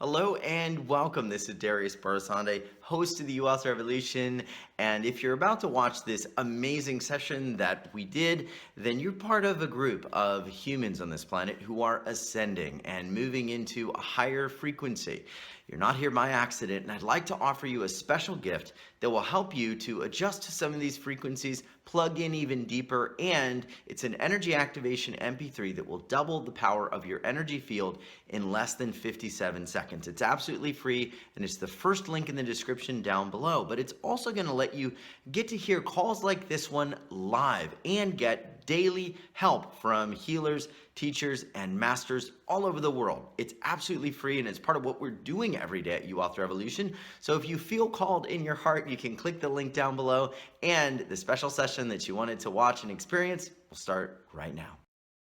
Hello and welcome. This is Darius Barazandeh, host of the U.S. Revolution. And if you're about to watch this amazing session that we did, then you're part of a group of humans on this planet who are ascending and moving into a higher frequency. You're not here by accident, and I'd like to offer you a special gift that will help you to adjust to some of these frequencies, plug in even deeper, and it's an energy activation MP3 that will double the power of your energy field in less than 57 seconds. It's absolutely free, and it's the first link in the description down below, but it's also going to let you get to hear calls like this one live and get daily help from healers, teachers, and masters all over the world. It's absolutely free, and it's part of what we're doing every day at U-Wealth Revolution. So if you feel called in your heart, you can click the link down below, and the special session that you wanted to watch and experience will start right now.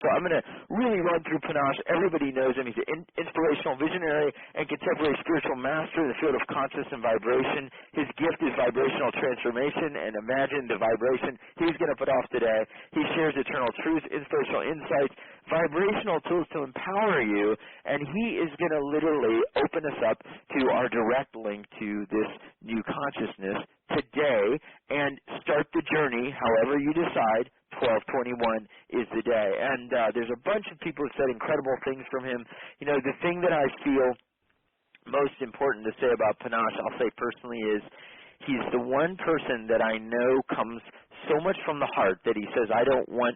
So I'm going to really run through Panache. Everybody knows him. He's an inspirational, visionary, and contemporary spiritual master in the field of consciousness and vibration. His gift is vibrational transformation, and imagine the vibration he's going to put off today. He shares eternal truths, inspirational insights, vibrational tools to empower you, and he is going to literally open us up to our direct link to this new consciousness today and start the journey however you decide. 12/21 is the day. And there's a bunch of people who said incredible things from him. You know, the thing that I feel most important to say about Panache, I'll say personally, is he's the one person that I know comes so much from the heart that he says, I don't want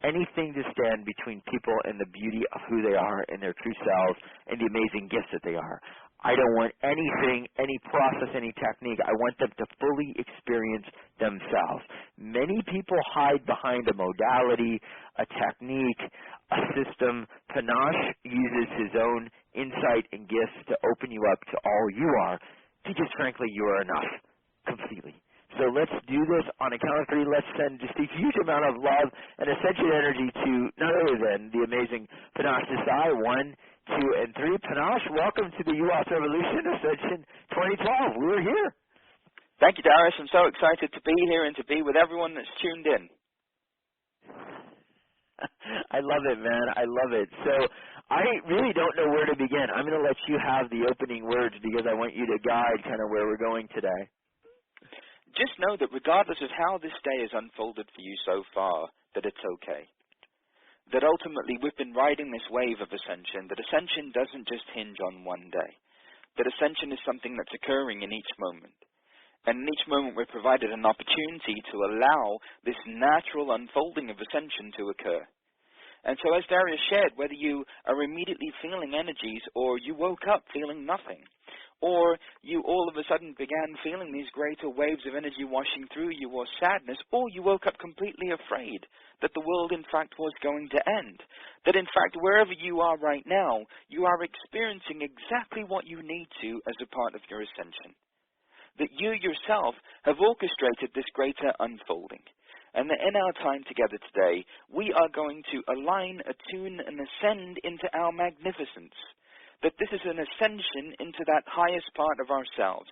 anything to stand between people and the beauty of who they are and their true selves and the amazing gifts that they are. I don't want anything, any process, any technique. I want them to fully experience themselves. Many people hide behind a modality, a technique, a system. Panache uses his own insight and gifts to open you up to all you are, because frankly you are enough, completely. So let's do this on a count of three. Let's send just a huge amount of love and ascension energy to none other than the amazing Panache Desai. 1, 2, and 3. Panache, welcome to the U.S. Revolution Ascension 2012. We're here. Thank you, Darius. I'm so excited to be here and to be with everyone that's tuned in. I love it, man. I love it. So I really don't know where to begin. I'm going to let you have the opening words because I want you to guide kind of where we're going today. Just know that regardless of how this day has unfolded for you so far, that it's okay. That ultimately we've been riding this wave of ascension, that ascension doesn't just hinge on one day. That ascension is something that's occurring in each moment. And in each moment we're provided an opportunity to allow this natural unfolding of ascension to occur. And so as Darius shared, whether you are immediately feeling energies or you woke up feeling nothing, or you all of a sudden began feeling these greater waves of energy washing through you, or sadness, or you woke up completely afraid that the world in fact was going to end, that in fact wherever you are right now, you are experiencing exactly what you need to as a part of your ascension. That you yourself have orchestrated this greater unfolding. And that in our time together today, we are going to align, attune, and ascend into our magnificence. That this is an ascension into that highest part of ourselves.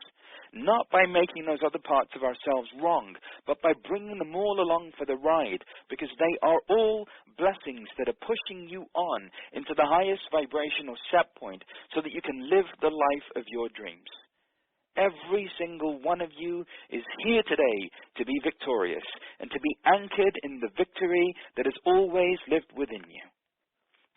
Not by making those other parts of ourselves wrong, but by bringing them all along for the ride, because they are all blessings that are pushing you on into the highest vibrational set point so that you can live the life of your dreams. Every single one of you is here today to be victorious and to be anchored in the victory that has always lived within you.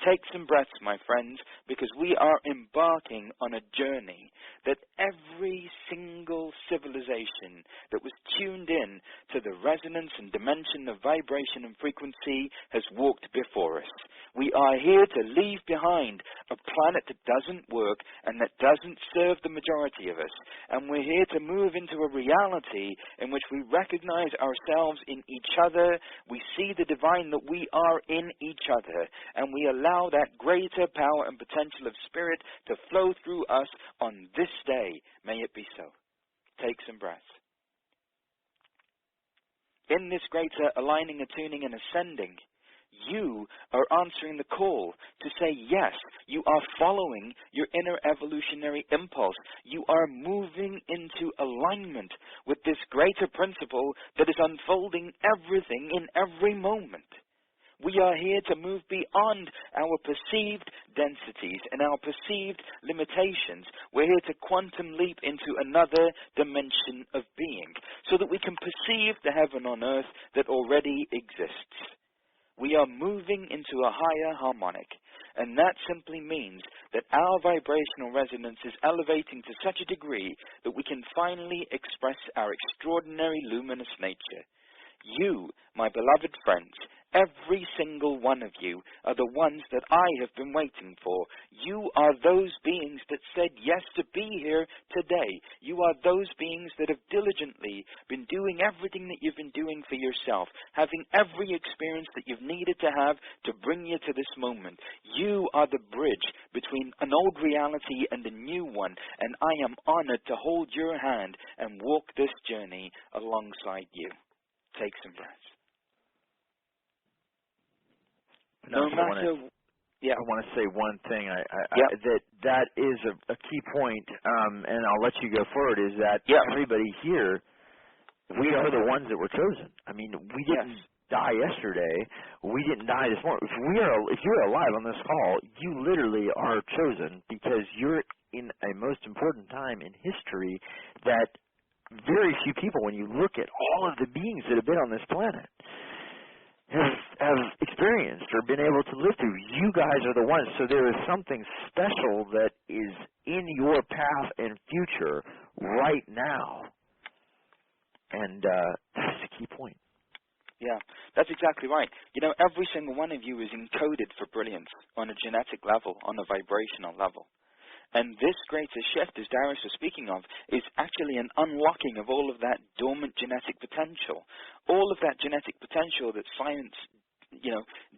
Take some breaths, my friends, because we are embarking on a journey that every single civilization that was tuned in to the resonance and dimension of vibration and frequency has walked before us. We are here to leave behind a planet that doesn't work and that doesn't serve the majority of us. And we're here to move into a reality in which we recognize ourselves in each other, we see the divine that we are in each other, and we allow that greater power and potential of spirit to flow through us on this day. May it be so. Take some breaths. In this greater aligning, attuning, and ascending, you are answering the call to say yes. You are following your inner evolutionary impulse. You are moving into alignment with this greater principle that is unfolding everything in every moment. We are here to move beyond our perceived densities and our perceived limitations. We're here to quantum leap into another dimension of being so that we can perceive the heaven on earth that already exists. We are moving into a higher harmonic, and that simply means that our vibrational resonance is elevating to such a degree that we can finally express our extraordinary luminous nature. You, my beloved friends, every single one of you are the ones that I have been waiting for. You are those beings that said yes to be here today. You are those beings that have diligently been doing everything that you've been doing for yourself, having every experience that you've needed to have to bring you to this moment. You are the bridge between an old reality and a new one, and I am honored to hold your hand and walk this journey alongside you. Take some breaths. No matter, yeah. I want to say one thing. Yep. That is a key point, and I'll let you go forward. Is that Yep. everybody here, we are the ones that were chosen. I mean, we didn't die yesterday. We didn't die this morning. If you're alive on this call, you literally are chosen because you're in a most important time in history that very few people, when you look at all of the beings that have been on this planet, have experienced or been able to live through. You guys are the ones. So there is something special that is in your path and future right now. And that's the key point. Yeah, that's exactly right. You know, every single one of you is encoded for brilliance on a genetic level, on a vibrational level. And this greater shift, as Darius was speaking of, is actually an unlocking of all of that dormant genetic potential. All of that genetic potential that science,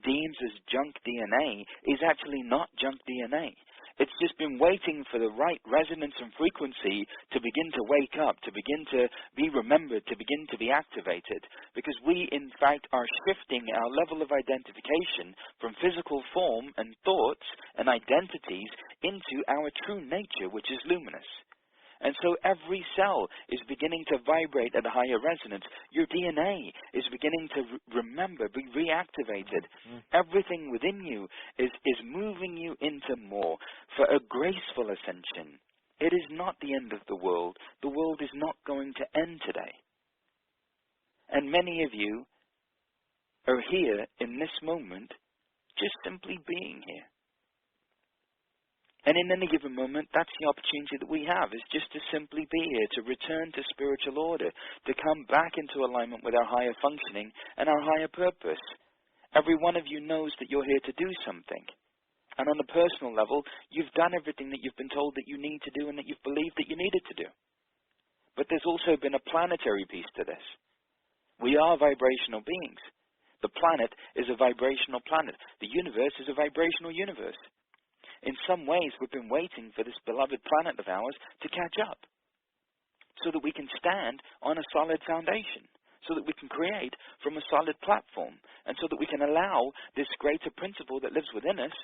deems as junk DNA is actually not junk DNA. It's just been waiting for the right resonance and frequency to begin to wake up, to begin to be remembered, to begin to be activated. Because we, in fact, are shifting our level of identification from physical form and thoughts and identities into our true nature, which is luminous. And so every cell is beginning to vibrate at a higher resonance. Your DNA is beginning to remember, be reactivated. Everything within you is moving you into more for a graceful ascension. It is not the end of the world. The world is not going to end today. And many of you are here in this moment just simply being here. And in any given moment, that's the opportunity that we have, is just to simply be here, to return to spiritual order, to come back into alignment with our higher functioning and our higher purpose. Every one of you knows that you're here to do something. And on a personal level, you've done everything that you've been told that you need to do and that you've believed that you needed to do. But there's also been a planetary piece to this. We are vibrational beings. The planet is a vibrational planet. The universe is a vibrational universe. In some ways, we've been waiting for this beloved planet of ours to catch up so that we can stand on a solid foundation, so that we can create from a solid platform, and so that we can allow this greater principle that lives within us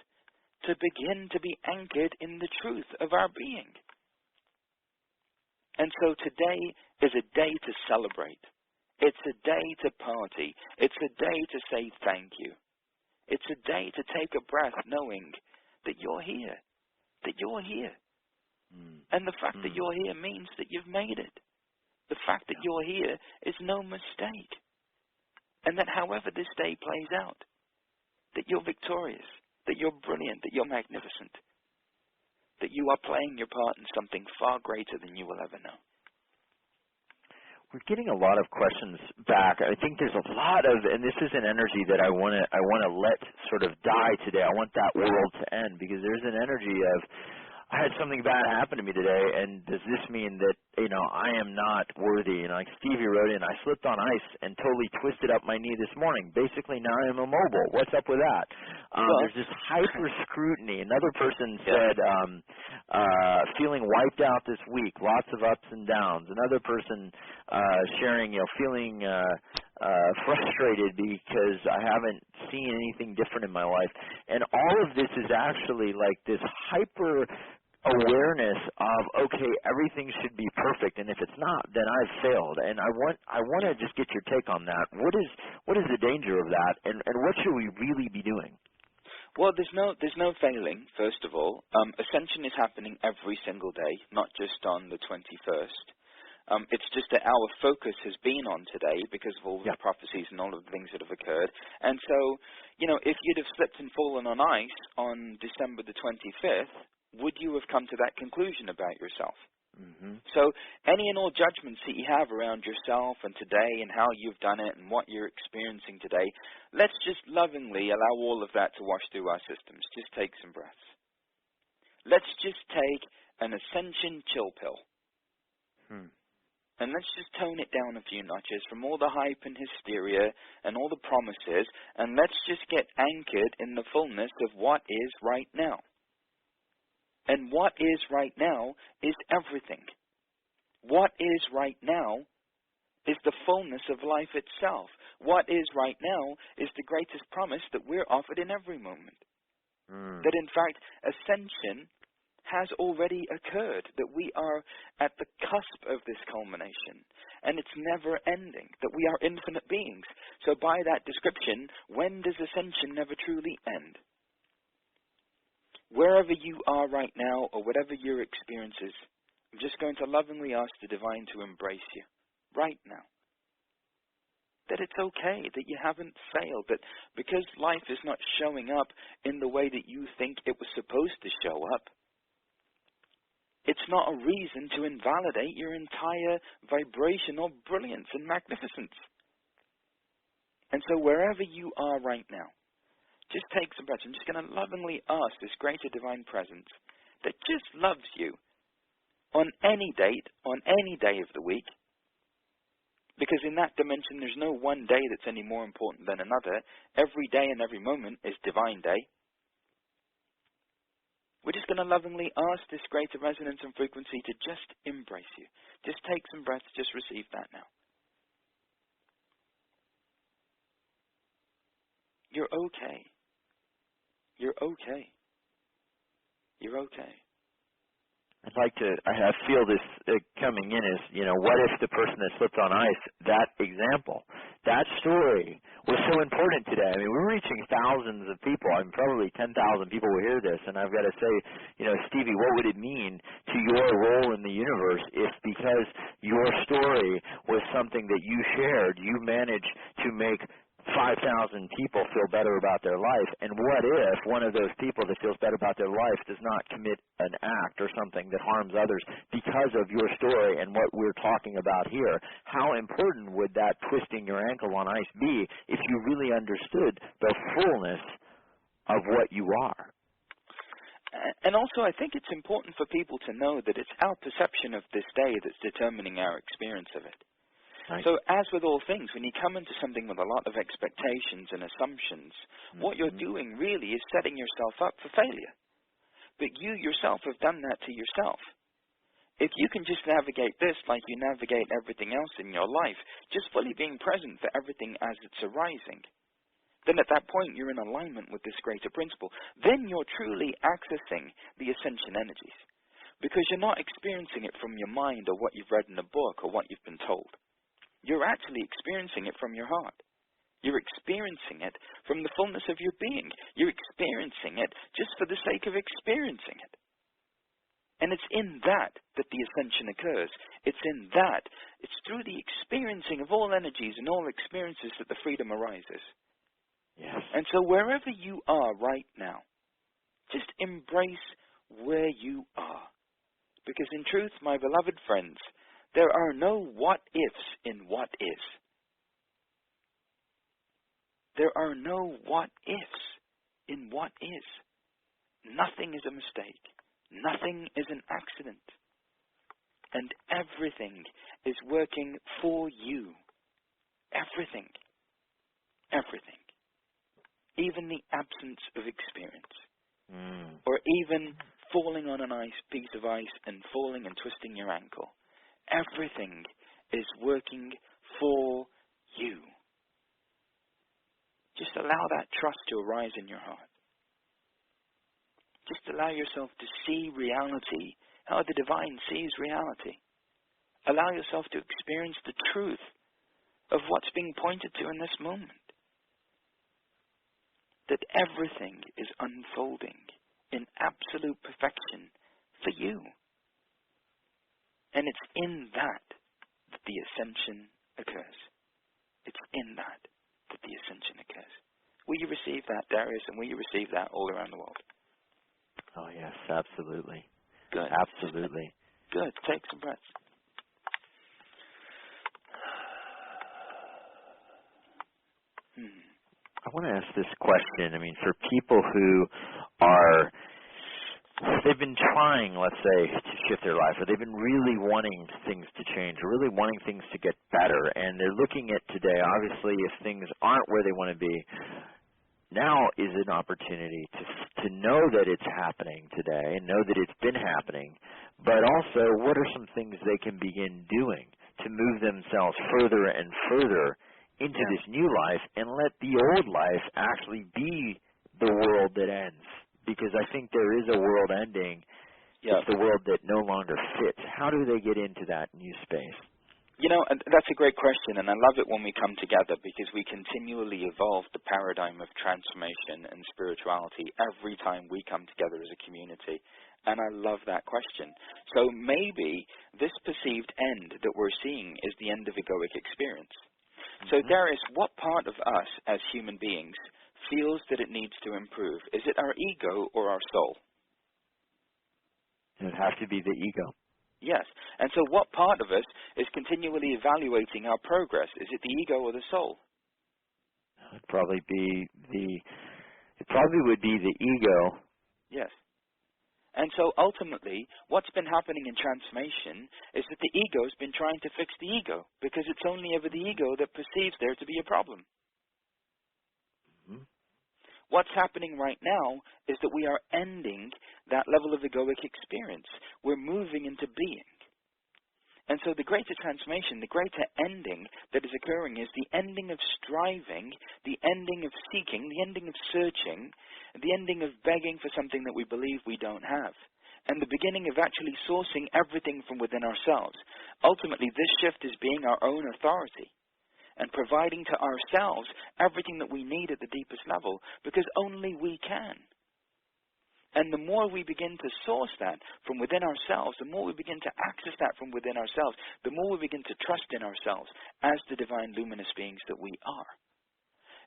to begin to be anchored in the truth of our being. And so today is a day to celebrate. It's a day to party. It's a day to say thank you. It's a day to take a breath knowing that you're here, And the fact that you're here means that you've made it. The fact that you're here is no mistake. And that however this day plays out, that you're victorious, that you're brilliant, that you're magnificent, that you are playing your part in something far greater than you will ever know. We're getting a lot of questions back. I think there's a lot of, and this is an energy that I want to let sort of die today. I want that world to end because there's an energy of, I had something bad happen to me today, and does this mean that, I am not worthy? And like Stevie wrote in, I slipped on ice and totally twisted up my knee this morning. Basically, now I'm immobile. What's up with that? There's this hyper scrutiny. Another person said, feeling wiped out this week, lots of ups and downs. Another person sharing, feeling frustrated because I haven't seen anything different in my life. And all of this is actually like this hyper aware awareness of, okay, everything should be perfect, and if it's not, then I've failed. And I want to just get your take on that. What is the danger of that, and what should we really be doing? Well, there's no failing, first of all. Ascension is happening every single day, not just on the 21st. It's just that our focus has been on today because of all the prophecies and all of the things that have occurred. And so, if you'd have slipped and fallen on ice on December the 25th, would you have come to that conclusion about yourself? Mm-hmm. So any and all judgments that you have around yourself and today and how you've done it and what you're experiencing today, let's just lovingly allow all of that to wash through our systems. Just take some breaths. Let's just take an Ascension chill pill. And let's just tone it down a few notches from all the hype and hysteria and all the promises, and let's just get anchored in the fullness of what is right now. And what is right now is everything. What is right now is the fullness of life itself. What is right now is the greatest promise that we're offered in every moment. That in fact, ascension has already occurred, that we are at the cusp of this culmination, and it's never ending, that we are infinite beings. So by that description, when does ascension never truly end? Wherever you are right now, or whatever your experience is, I'm just going to lovingly ask the divine to embrace you right now. That it's okay, that you haven't failed, that because life is not showing up in the way that you think it was supposed to show up, it's not a reason to invalidate your entire vibrational brilliance and magnificence. And so wherever you are right now, just take some breaths. I'm just going to lovingly ask this greater divine presence that just loves you on any date, on any day of the week, because in that dimension there's no one day that's any more important than another. Every day and every moment is divine day. We're just going to lovingly ask this greater resonance and frequency to just embrace you. Just take some breaths, just receive that now. You're okay. You're okay. You're okay. I feel this coming in as, what if the person that slipped on ice, that example, that story was so important today. I mean, we're reaching thousands of people. I mean, probably 10,000 people will hear this, and I've got to say, Stevie, what would it mean to your role in the universe if because your story was something that you shared, you managed to make 5,000 people feel better about their life, and what if one of those people that feels better about their life does not commit an act or something that harms others because of your story and what we're talking about here? How important would that twisting your ankle on ice be if you really understood the fullness of what you are? And also, I think it's important for people to know that it's our perception of this day that's determining our experience of it. Right. So as with all things, when you come into something with a lot of expectations and assumptions, what you're doing really is setting yourself up for failure. But you yourself have done that to yourself. If you can just navigate this like you navigate everything else in your life, just fully being present for everything as it's arising, then at that point you're in alignment with this greater principle. Then you're truly accessing the ascension energies, because you're not experiencing it from your mind or what you've read in a book or what you've been told. You're actually experiencing it from your heart. You're experiencing it from the fullness of your being. You're experiencing it just for the sake of experiencing it. And it's in that that the ascension occurs. It's in that. It's through the experiencing of all energies and all experiences that the freedom arises. Yes. And so wherever you are right now, just embrace where you are. Because in truth, my beloved friends, there are no what-ifs in what is. There are no what-ifs in what is. Nothing is a mistake. Nothing is an accident. And everything is working for you. Everything. Everything. Even the absence of experience. Or even falling on a piece of ice and falling and twisting your ankle. Everything is working for you. Just allow that trust to arise in your heart. Just allow yourself to see reality how the divine sees reality. Allow yourself to experience the truth of what's being pointed to in this moment. That everything is unfolding in absolute perfection for you. And it's in that the ascension occurs. It's in that the ascension occurs. Will you receive that, Darius, and will you receive that all around the world? Oh, yes, absolutely. Good. Absolutely. Good. Take some breaths. I want to ask this question. I mean, for people who are, they've been trying, let's say, to shift their life, or they've been really wanting things to change, or really wanting things to get better, and they're looking at today, obviously, if things aren't where they want to be, now is an opportunity to know that it's happening today and know that it's been happening, but also what are some things they can begin doing to move themselves further and further into this new life and let the old life actually be the world that ends? Because I think there is a world ending. Yeah. It's the world that no longer fits. How do they get into that new space? You know, that's a great question, and I love it when we come together because we continually evolve the paradigm of transformation and spirituality every time we come together as a community. And I love that question. So maybe this perceived end that we're seeing is the end of egoic experience. So, Darius, what part of us as human beings feels that it needs to improve? Is it our ego or our soul? It would have to be the ego. Yes. And so what part of us is continually evaluating our progress? Is it the ego or the soul? It probably would be the ego. Yes. And so ultimately, what's been happening in transformation is that the ego's been trying to fix the ego because it's only ever the ego that perceives there to be a problem. What's happening right now is that we are ending that level of egoic experience. We're moving into being. And so the greater transformation, the greater ending that is occurring is the ending of striving, the ending of seeking, the ending of searching, the ending of begging for something that we believe we don't have, and the beginning of actually sourcing everything from within ourselves. Ultimately, this shift is being our own authority and providing to ourselves everything that we need at the deepest level because only we can. And the more we begin to source that from within ourselves, the more we begin to access that from within ourselves, the more we begin to trust in ourselves as the divine luminous beings that we are.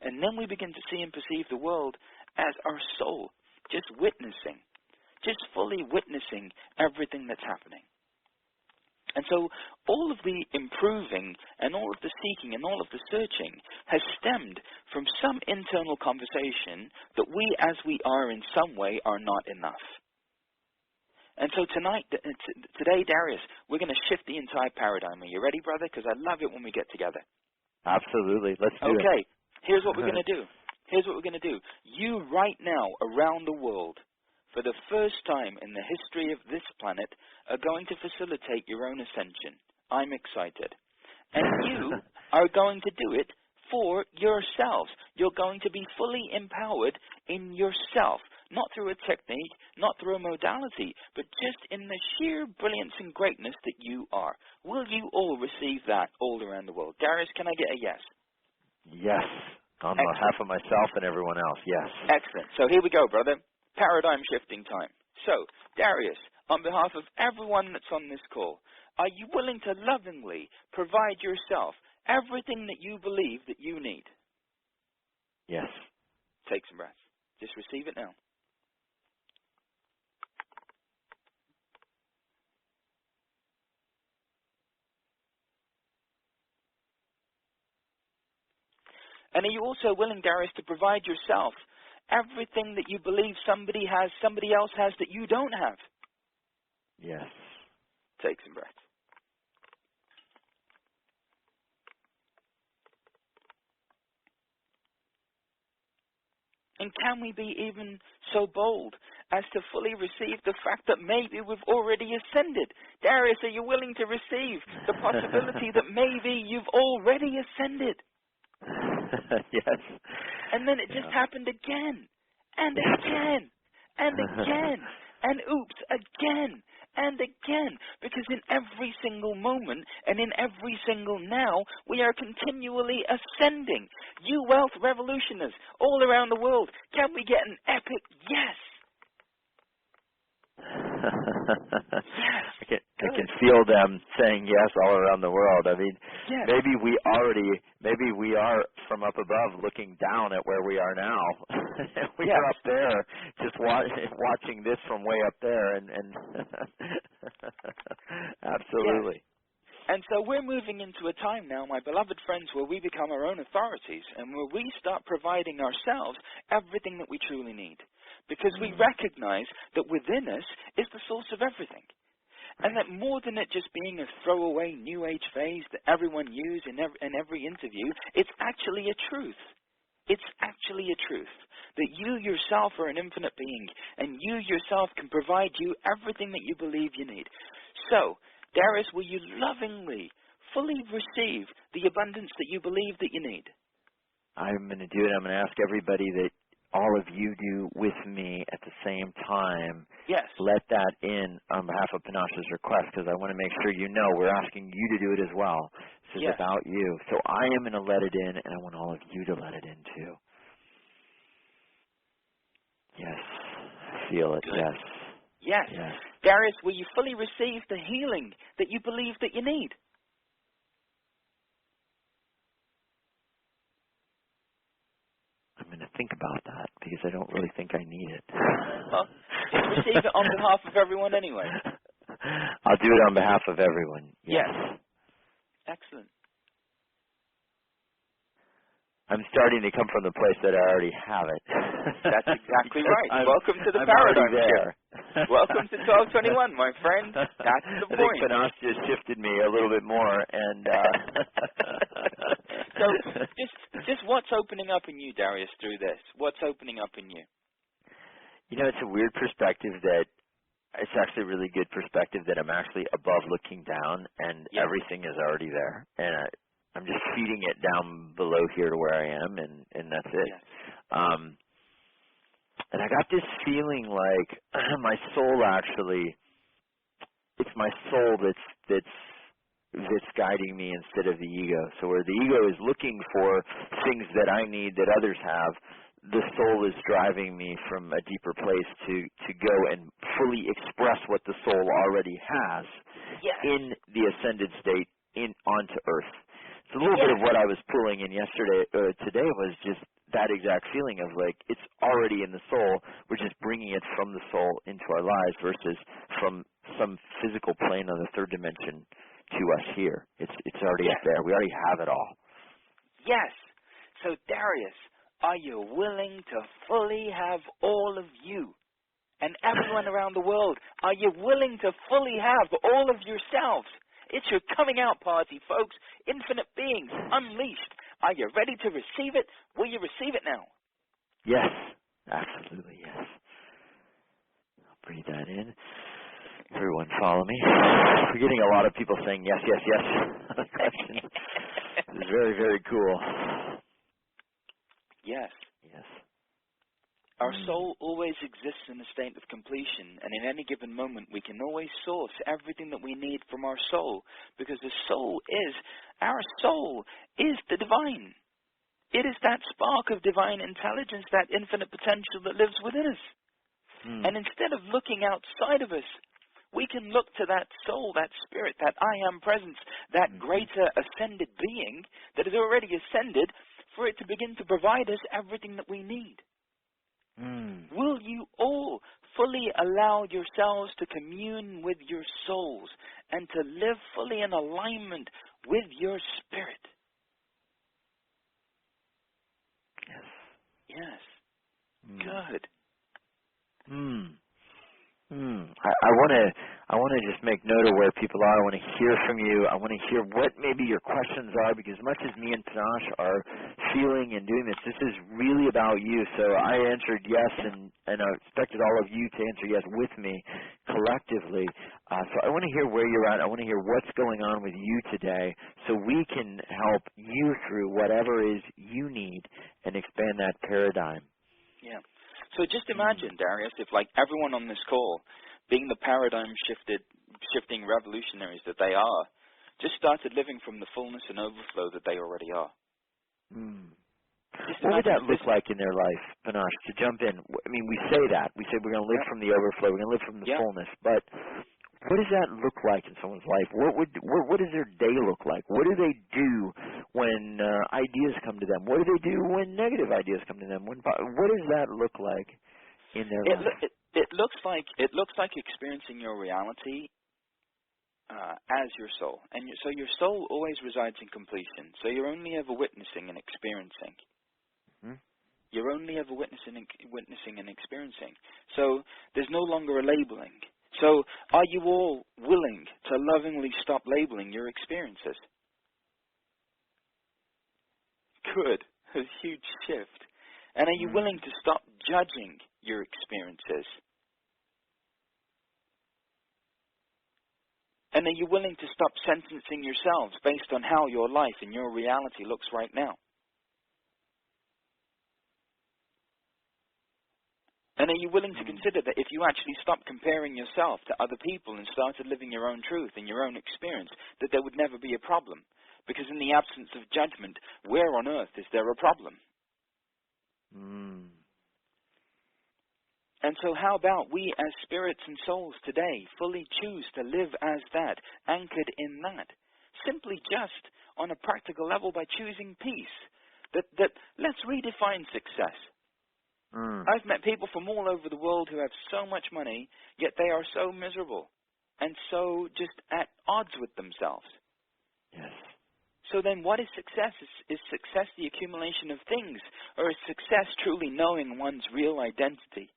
And then we begin to see and perceive the world as our soul, just witnessing, just fully witnessing everything that's happening. And so all of the improving and all of the seeking and all of the searching has stemmed from some internal conversation that we as we are in some way are not enough. And so today, Darius, we're going to shift the entire paradigm. Are you ready, brother? Because I love it when we get together. Absolutely. Let's do it. Okay. Here's what we're going to do. Here's what we're going to do. You right now around the world, for the first time in the history of this planet, are going to facilitate your own ascension. I'm excited. And you are going to do it for yourselves. You're going to be fully empowered in yourself, not through a technique, not through a modality, but just in the sheer brilliance and greatness that you are. Will you all receive that all around the world? Darius, can I get a yes? Yes. On behalf of myself and everyone else, yes. Excellent. So here we go, brother. Paradigm shifting time. So, Darius, on behalf of everyone that's on this call, are you willing to lovingly provide yourself everything that you believe that you need? Yes. Take some breaths. Just receive it now. And are you also willing, Darius, to provide yourself everything that you believe somebody else has that you don't have? Yes. Take some breaths. And can we be even so bold as to fully receive the fact that maybe we've already ascended? Darius, are you willing to receive the possibility that maybe you've already ascended? Yes. And then it just happened again, and again, and again, and oops, again. and again, because in every single moment and in every single now, we are continually ascending. You wealth revolutioners all around the world, can we get an epic yes? I can feel them saying yes all around the world. I mean, yes. maybe we are from up above looking down at where we are now. We yes. are up there just watching this from way up there, and absolutely. Yes. And so we're moving into a time now, my beloved friends, where we become our own authorities and where we start providing ourselves everything that we truly need. Because we recognize that within us is the source of everything. And that more than it just being a throwaway New Age phase that everyone uses in every interview, it's actually a truth. It's actually a truth that you yourself are an infinite being and you yourself can provide you everything that you believe you need. So, Darius, will you lovingly, fully receive the abundance that you believe that you need? I'm going to do it. I'm going to ask everybody that all of you do with me at the same time. Yes. Let that in on behalf of Panache's request, because I want to make sure you know we're asking you to do it as well. This is yes. about you. So I am going to let it in, and I want all of you to let it in too. Yes. I feel it. Good. Yes. Yes. Yes. Darius, will you fully receive the healing that you believe that you need? I'm going to think about that because I don't really think I need it. Well, just receive it on behalf of everyone anyway. I'll do it on behalf of everyone. Yes. Excellent. I'm starting to come from the place that I already have it. That's exactly right. Welcome to the I'm paradigm there. shift. Welcome to 1221, my friend. That's the I point. think Panache just shifted me a little bit more, and so just what's opening up in you, Darius, through this? What's opening up in you? You know, it's a weird perspective that it's actually a really good perspective that I'm actually above looking down, and everything is already there, and I'm just feeding it down below here to where I am, and that's it. Yes. And I got this feeling like my soul actually, it's my soul that's guiding me instead of the ego. So where the ego is looking for things that I need that others have, the soul is driving me from a deeper place to go and fully express what the soul already has in the ascended state onto earth. So a little bit of what I was pulling in today was just that exact feeling of like it's already in the soul. We're just bringing it from the soul into our lives versus from some physical plane on the third dimension to us here. It's already up there. We already have it all. Yes. So Darius, are you willing to fully have all of you and everyone around the world? Are you willing to fully have all of yourselves? It's your coming out party, folks. Infinite beings, unleashed. Are you ready to receive it? Will you receive it now? Yes, absolutely, yes. I'll breathe that in. Everyone follow me. We're getting a lot of people saying yes, yes, yes on the question. It's very, very cool. Yes. Yes. Our soul always exists in a state of completion, and in any given moment we can always source everything that we need from our soul, because our soul is the divine. It is that spark of divine intelligence, that infinite potential that lives within us. And instead of looking outside of us, we can look to that soul, that spirit, that I am presence, that greater ascended being that has already ascended, for it to begin to provide us everything that we need. Will you all fully allow yourselves to commune with your souls and to live fully in alignment with your spirit? Yes. Good. I want to just make note of where people are. I want to hear from you. I want to hear what maybe your questions are, because much as me and Panache are feeling and doing this is really about you. So I answered yes, and I expected all of you to answer yes with me collectively. So I want to hear where you're at. I want to hear what's going on with you today so we can help you through whatever is you need and expand that paradigm. Yeah. So just imagine, Darius, if like everyone on this call being the shifting revolutionaries that they are, just started living from the fullness and overflow that they already are. What would that look like in their life, Panache, to jump in? I mean, we say that. We say we're going to live from the overflow, we're going to live from the fullness, but what does that look like in someone's life? What does their day look like? What do they do when ideas come to them? What do they do when negative ideas come to them? What does that look like in their life? It looks like experiencing your reality as your soul, and so your soul always resides in completion. So you're only ever witnessing and experiencing. You're only ever witnessing and experiencing. So there's no longer a labeling. So are you all willing to lovingly stop labeling your experiences? Good. A huge shift. And are you willing to stop judging your experiences? And are you willing to stop sentencing yourselves based on how your life and your reality looks right now? And are you willing to consider that if you actually stopped comparing yourself to other people and started living your own truth and your own experience, that there would never be a problem? Because in the absence of judgment, where on earth is there a problem? And so how about we as spirits and souls today fully choose to live as that, anchored in that, simply just on a practical level by choosing peace? That let's redefine success. I've met people from all over the world who have so much money, yet they are so miserable and so just at odds with themselves. Yes. So then what is success? Is success the accumulation of things, or is success truly knowing one's real identity?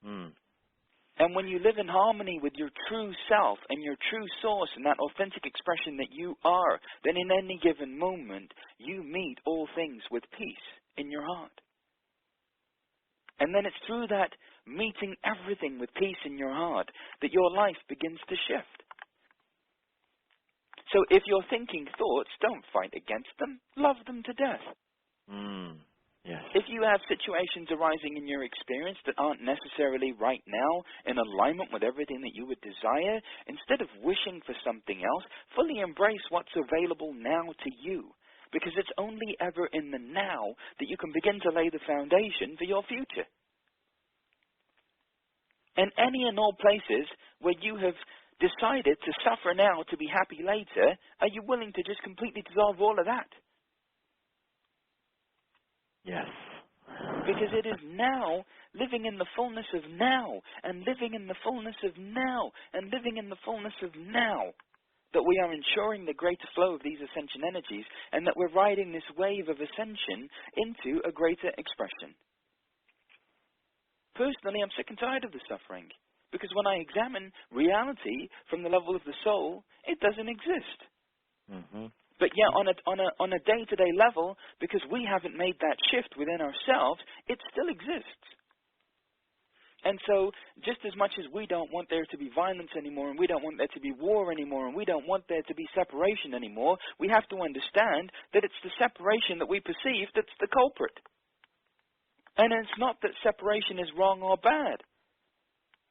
And when you live in harmony with your true self and your true source and that authentic expression that you are, then in any given moment you meet all things with peace in your heart. And then it's through that meeting everything with peace in your heart that your life begins to shift. So if you're thinking thoughts, don't fight against them. Love them to death. Yes. If you have situations arising in your experience that aren't necessarily right now in alignment with everything that you would desire, instead of wishing for something else, fully embrace what's available now to you. Because it's only ever in the now that you can begin to lay the foundation for your future. And any and all places where you have decided to suffer now to be happy later, are you willing to just completely dissolve all of that? Yes. Because it is now, living in the fullness of now, and living in the fullness of now, and living in the fullness of now, that we are ensuring the greater flow of these ascension energies, and that we're riding this wave of ascension into a greater expression. Personally, I'm sick and tired of the suffering, because when I examine reality from the level of the soul, it doesn't exist. But yet, on a day-to-day level, because we haven't made that shift within ourselves, it still exists. And so, just as much as we don't want there to be violence anymore, and we don't want there to be war anymore, and we don't want there to be separation anymore, we have to understand that it's the separation that we perceive that's the culprit. And it's not that separation is wrong or bad.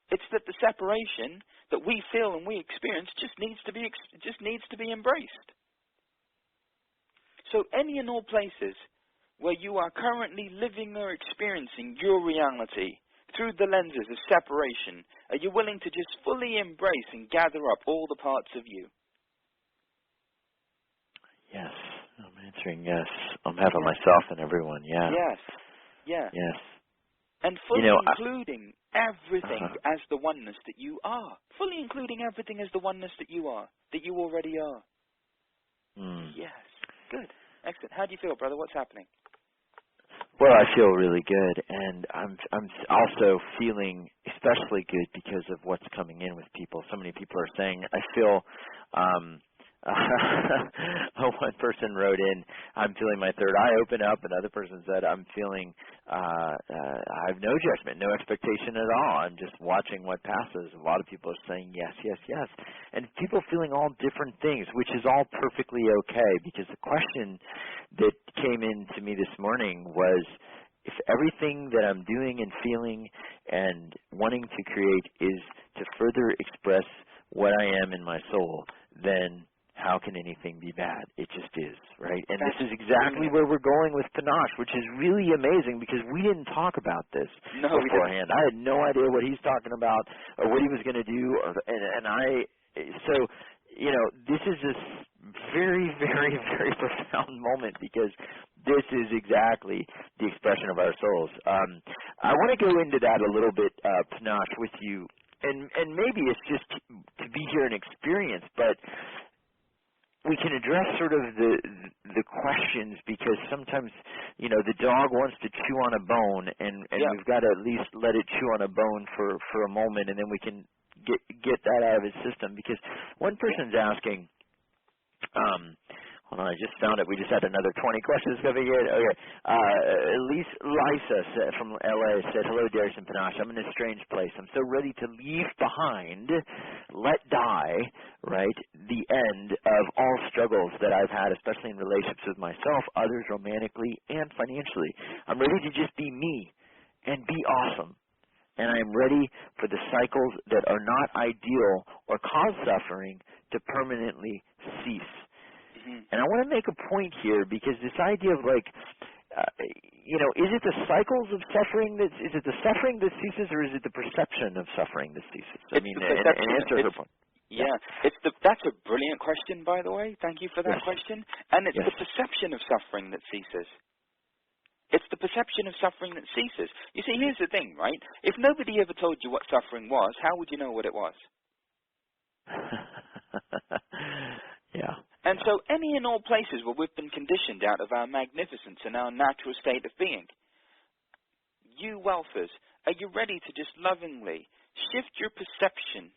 It's that the separation that we feel and we experience just needs to be embraced. So any and all places where you are currently living or experiencing your reality through the lenses of separation, are you willing to just fully embrace and gather up all the parts of you? Yes. I'm answering yes. I'm having myself and everyone, yeah. Yes. Yeah. Yes. And fully including everything as the oneness that you are. Fully including everything as the oneness that you are, that you already are. Yes. Good. Excellent. How do you feel, brother? What's happening? Well, I feel really good, and I'm also feeling especially good because of what's coming in with people. So many people are saying, I feel, one person wrote in, I'm feeling my third eye open up. Another person said, I'm feeling, I have no judgment, no expectation at all. I'm just watching what passes. A lot of people are saying yes, yes, yes. And people feeling all different things, which is all perfectly okay, because the question that came in to me this morning was, if everything that I'm doing and feeling and wanting to create is to further express what I am in my soul, then how can anything be bad? It just is, right? And this is exactly where we're going with Panache, which is really amazing because we didn't talk about this beforehand. I had no idea what he's talking about or what he was going to do, so, you know, this is this very, very, very profound moment because this is exactly the expression of our souls. I want to go into that a little bit, Panache, with you, and maybe it's just to be here and experience, but we can address sort of the questions because sometimes, you know, the dog wants to chew on a bone, and we've got to at least let it chew on a bone for a moment, and then we can get that out of its system. Because one person's asking, hold on, I just found it. We just had another 20 questions coming in. Okay. Lisa from LA said, hello, Darius and Panache. I'm in a strange place. I'm so ready to leave behind, let die, right, the end of all struggles that I've had, especially in relationships with myself, others, romantically, and financially. I'm ready to just be me and be awesome. And I am ready for the cycles that are not ideal or cause suffering to permanently cease. And I want to make a point here because this idea of like, you know, is it the cycles of suffering is it the suffering that ceases, or is it the perception of suffering that ceases? I mean, and answer her point. Yeah, that's a brilliant question, by the way. Thank you for that question. And it's the perception of suffering that ceases. It's the perception of suffering that ceases. You see, here's the thing, right? If nobody ever told you what suffering was, how would you know what it was? Yeah. And so any and all places where we've been conditioned out of our magnificence and our natural state of being, you wealthers, are you ready to just lovingly shift your perception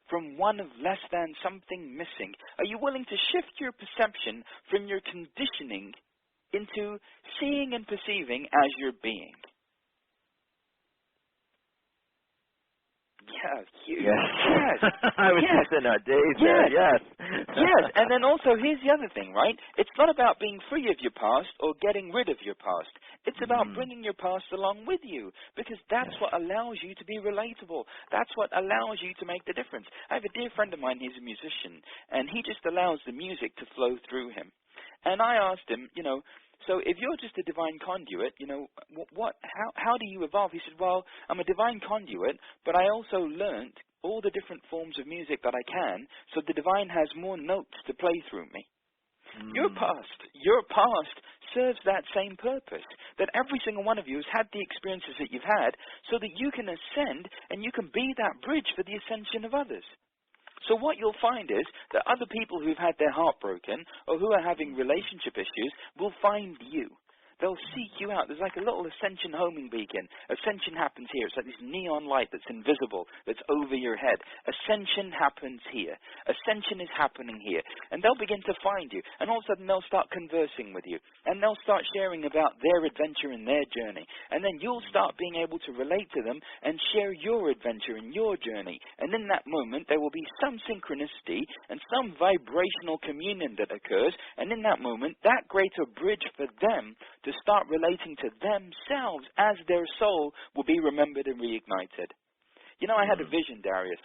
from one of less than something missing? Are you willing to shift your perception from your conditioning into seeing and perceiving as your being? Yeah, huge. Yes. I was just in a daze there. Yes. Yes. And then also, here's the other thing, right? It's not about being free of your past or getting rid of your past. It's about bringing your past along with you, because that's what allows you to be relatable. That's what allows you to make the difference. I have a dear friend of mine, he's a musician, and he just allows the music to flow through him. And I asked him, you know, so if you're just a divine conduit, you know, how do you evolve? He said, well, I'm a divine conduit, but I also learnt all the different forms of music that I can, so the divine has more notes to play through me. Your past serves that same purpose, that every single one of you has had the experiences that you've had so that you can ascend and you can be that bridge for the ascension of others. So what you'll find is that other people who've had their heart broken or who are having relationship issues will find you. They'll seek you out. There's like a little ascension homing beacon. Ascension happens here. It's like this neon light that's invisible, that's over your head. Ascension happens here. Ascension is happening here. And they'll begin to find you. And all of a sudden they'll start conversing with you. And they'll start sharing about their adventure and their journey. And then you'll start being able to relate to them and share your adventure and your journey. And in that moment there will be some synchronicity and some vibrational communion that occurs. And in that moment, that greater bridge for them to start relating to themselves as their soul will be remembered and reignited. You know, I had a vision, Darius.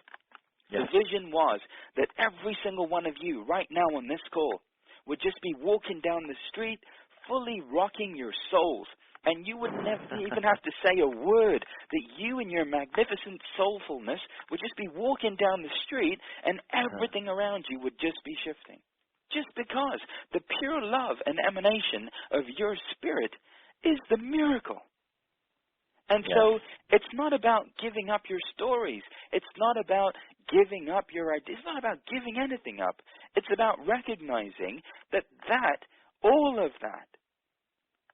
Yes. The vision was that every single one of you right now on this call would just be walking down the street fully rocking your souls, and you would never even have to say a word, that you and your magnificent soulfulness would just be walking down the street and everything around you would just be shifting. Just because the pure love and emanation of your spirit is the miracle. And so it's not about giving up your stories. It's not about giving up your ideas. It's not about giving anything up. It's about recognizing that all of that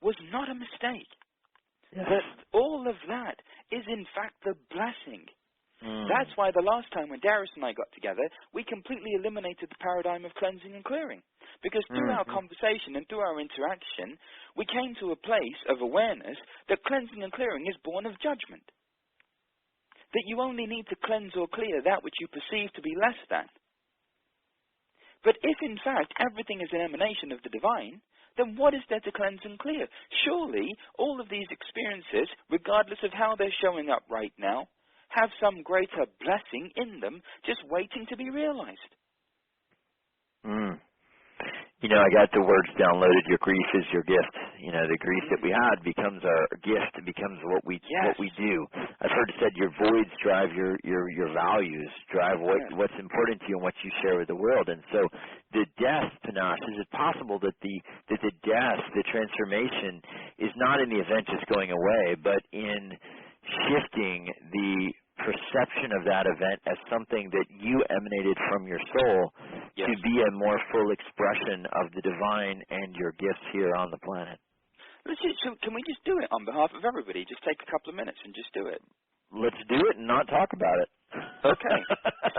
was not a mistake. Yes. That all of that is in fact the blessing. That's why the last time when Darius and I got together, we completely eliminated the paradigm of cleansing and clearing. Because through our conversation and through our interaction, we came to a place of awareness that cleansing and clearing is born of judgment. That you only need to cleanse or clear that which you perceive to be less than. But if in fact everything is an emanation of the divine, then what is there to cleanse and clear? Surely all of these experiences, regardless of how they're showing up right now, have some greater blessing in them just waiting to be realized. Mm. You know, I got the words downloaded. Your grief is your gift. You know, the grief that we had becomes our gift. It becomes what we do. I've heard it said your voids drive your values, drive what's important to you and what you share with the world. And so, the death, Panache, is it possible that the death, the transformation, is not in the event just going away, but in shifting the perception of that event as something that you emanated from your soul to be a more full expression of the divine and your gifts here on the planet? So can we just do it on behalf of everybody? Just take a couple of minutes and just do it. Let's do it and not talk about it. Okay.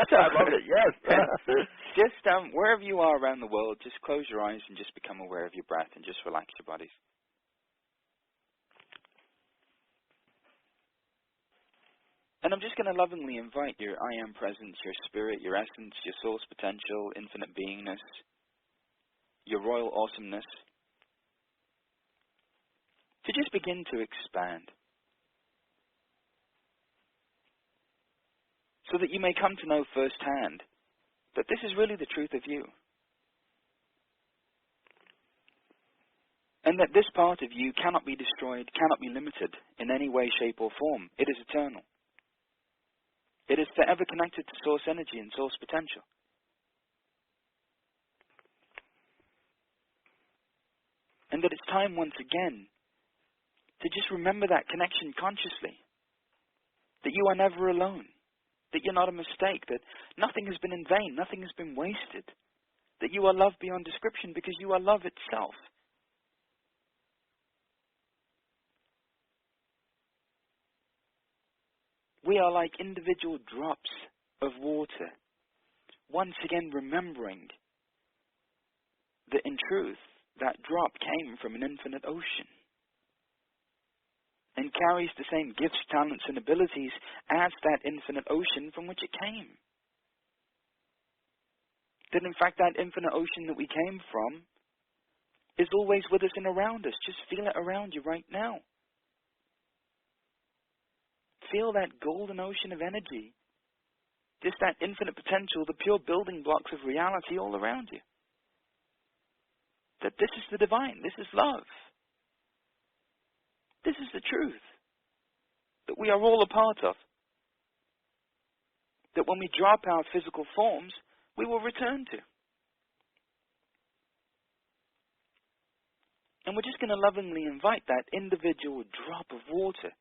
So, I love it, yes. Just wherever you are around the world, just close your eyes and just become aware of your breath and just relax your bodies. And I'm just going to lovingly invite your I am presence, your spirit, your essence, your source potential, infinite beingness, your royal awesomeness, to just begin to expand. So that you may come to know firsthand that this is really the truth of you. And that this part of you cannot be destroyed, cannot be limited in any way, shape, or form. It is eternal. It is forever connected to source energy and source potential. And that it's time once again to just remember that connection consciously. That you are never alone. That you're not a mistake. That nothing has been in vain. Nothing has been wasted. That you are love beyond description because you are love itself. We are like individual drops of water, once again remembering that in truth, that drop came from an infinite ocean and carries the same gifts, talents, and abilities as that infinite ocean from which it came. That in fact, that infinite ocean that we came from is always with us and around us. Just feel it around you right now. Feel that golden ocean of energy, just that infinite potential, the pure building blocks of reality all around you. That this is the divine, this is love. This is the truth that we are all a part of. That when we drop our physical forms, we will return to. And we're just going to lovingly invite that individual drop of water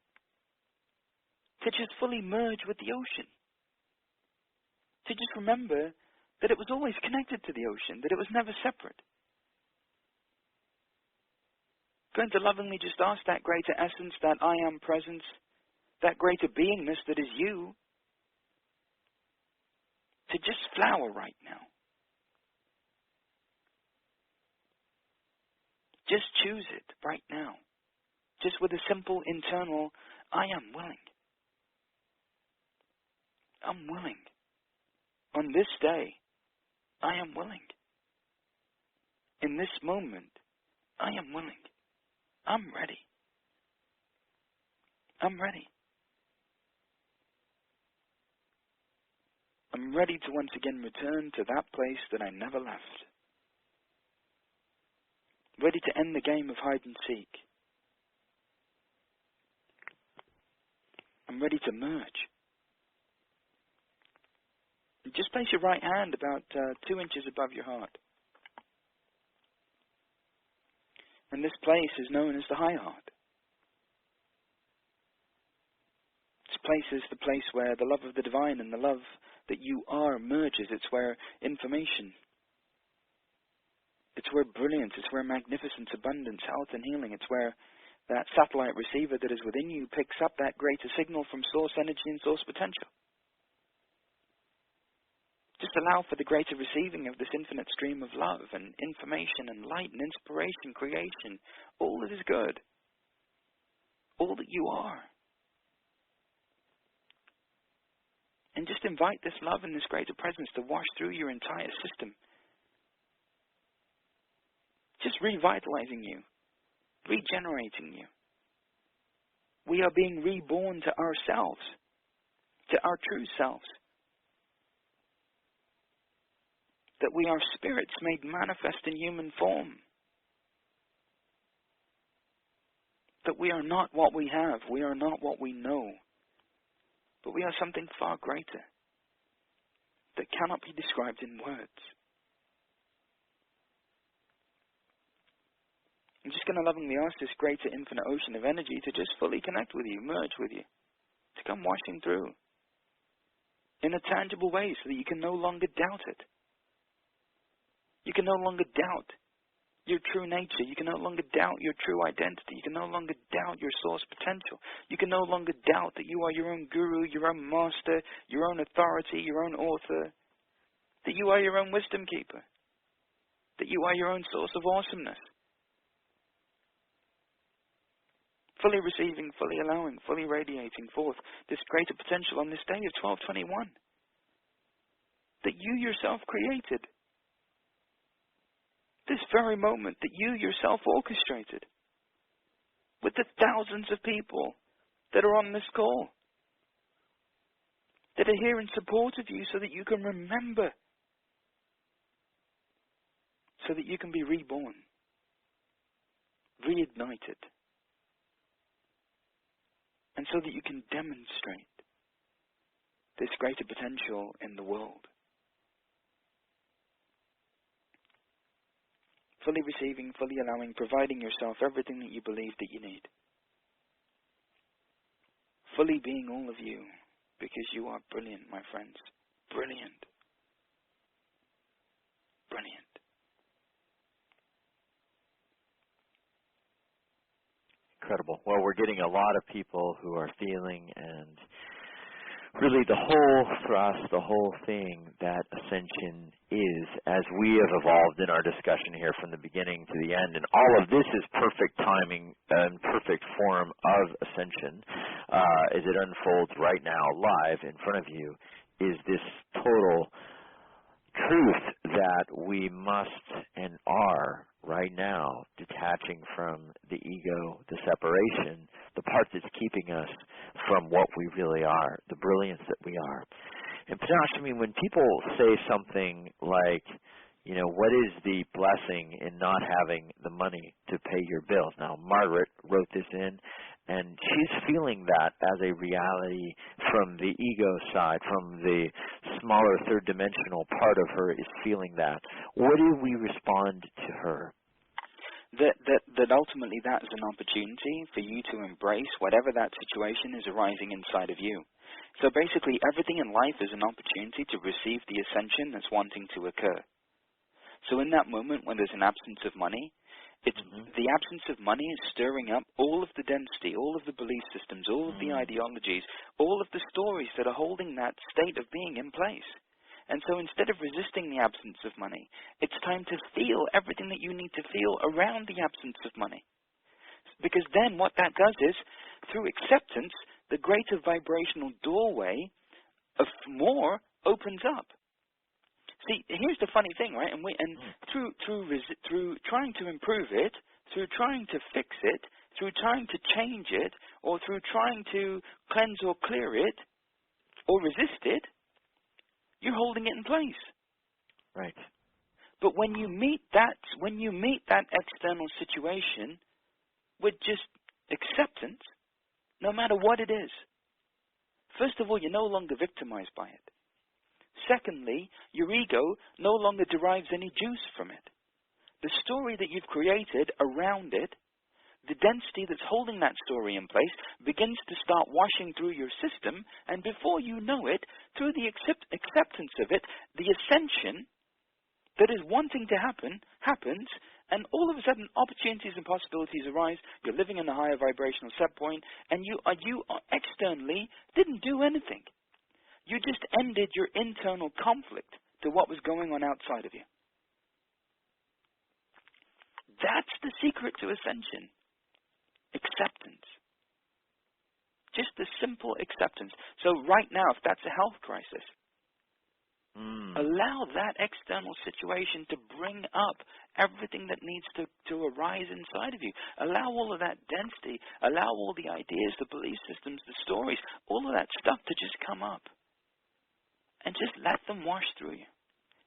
to just fully merge with the ocean. To just remember that it was always connected to the ocean, that it was never separate. Going to lovingly just ask that greater essence, that I am presence, that greater beingness that is you, to just flower right now. Just choose it right now. Just with a simple internal, I am willing. I'm willing. On this day, I am willing. In this moment, I am willing. I'm ready. I'm ready. I'm ready to once again return to that place that I never left. Ready to end the game of hide and seek. I'm ready to merge. Just place your right hand about 2 inches above your heart. And this place is known as the high heart. This place is the place where the love of the divine and the love that you are merges. It's where information, it's where brilliance, it's where magnificence, abundance, health, and healing. It's where that satellite receiver that is within you picks up that greater signal from source energy and source potential. Just allow for the greater receiving of this infinite stream of love and information and light and inspiration, creation, all that is good, all that you are. And just invite this love and this greater presence to wash through your entire system. just revitalizing you, regenerating you. We are being reborn to ourselves, to our true selves. That we are spirits made manifest in human form. That we are not what we have, we are not what we know, but we are something far greater that cannot be described in words. I'm just going to lovingly ask this greater infinite ocean of energy to just fully connect with you, merge with you, to come washing through in a tangible way so that you can no longer doubt it. You can no longer doubt your true nature. You can no longer doubt your true identity. You can no longer doubt your source potential. You can no longer doubt that you are your own guru, your own master, your own authority, your own author, that you are your own wisdom keeper, that you are your own source of awesomeness. Fully receiving, fully allowing, fully radiating forth this greater potential on this day of 12/21 that you yourself created. This very moment that you yourself orchestrated with the thousands of people that are on this call, that are here in support of you so that you can remember, so that you can be reborn, reignited, and so that you can demonstrate this greater potential in the world. Fully receiving, fully allowing, providing yourself everything that you believe that you need. Fully being all of you, because you are brilliant, my friends. Brilliant. Brilliant. Incredible. Well, we're getting a lot of people who are feeling, and really the whole thrust, the whole thing that Ascension is, as we have evolved in our discussion here from the beginning to the end, and all of this is perfect timing and perfect form of Ascension, as it unfolds right now live in front of you, is this total truth that we must and are right now detaching from the ego, the separation, the part that's keeping us from what we really are, the brilliance that we are. And Panache, I mean, when people say something like, you know, what is the blessing in not having the money to pay your bills? Now, Margaret wrote this in, and she's feeling that as a reality from the ego side, from the smaller third-dimensional part of her is feeling that. What do we respond to her? That ultimately that is an opportunity for you to embrace whatever that situation is arising inside of you. So basically everything in life is an opportunity to receive the ascension that's wanting to occur. So in that moment when there's an absence of money, it's the absence of money is stirring up all of the density, all of the belief systems, all of the ideologies, all of the stories that are holding that state of being in place. And so instead of resisting the absence of money, it's time to feel everything that you need to feel around the absence of money. Because then what that does is, through acceptance, the greater vibrational doorway of more opens up. See, here's the funny thing, right? And through trying to improve it, through trying to fix it, through trying to change it, or through trying to cleanse or clear it, or resist it, you're holding it in place. Right. But when you meet that external situation with just acceptance, no matter what it is, first of all, you're no longer victimized by it. Secondly, your ego no longer derives any juice from it. The story that you've created around it, the density that's holding that story in place, begins to start washing through your system, and before you know it, through the acceptance of it, the ascension that is wanting to happen, happens, and all of a sudden opportunities and possibilities arise. You're living in a higher vibrational set point, and you externally didn't do anything. You just ended your internal conflict to what was going on outside of you. That's the secret to ascension. Acceptance. Just the simple acceptance. So right now, if that's a health crisis, Allow that external situation to bring up everything that needs to arise inside of you. Allow all of that density, allow all the ideas, the belief systems, the stories, all of that stuff to just come up. And just let them wash through you.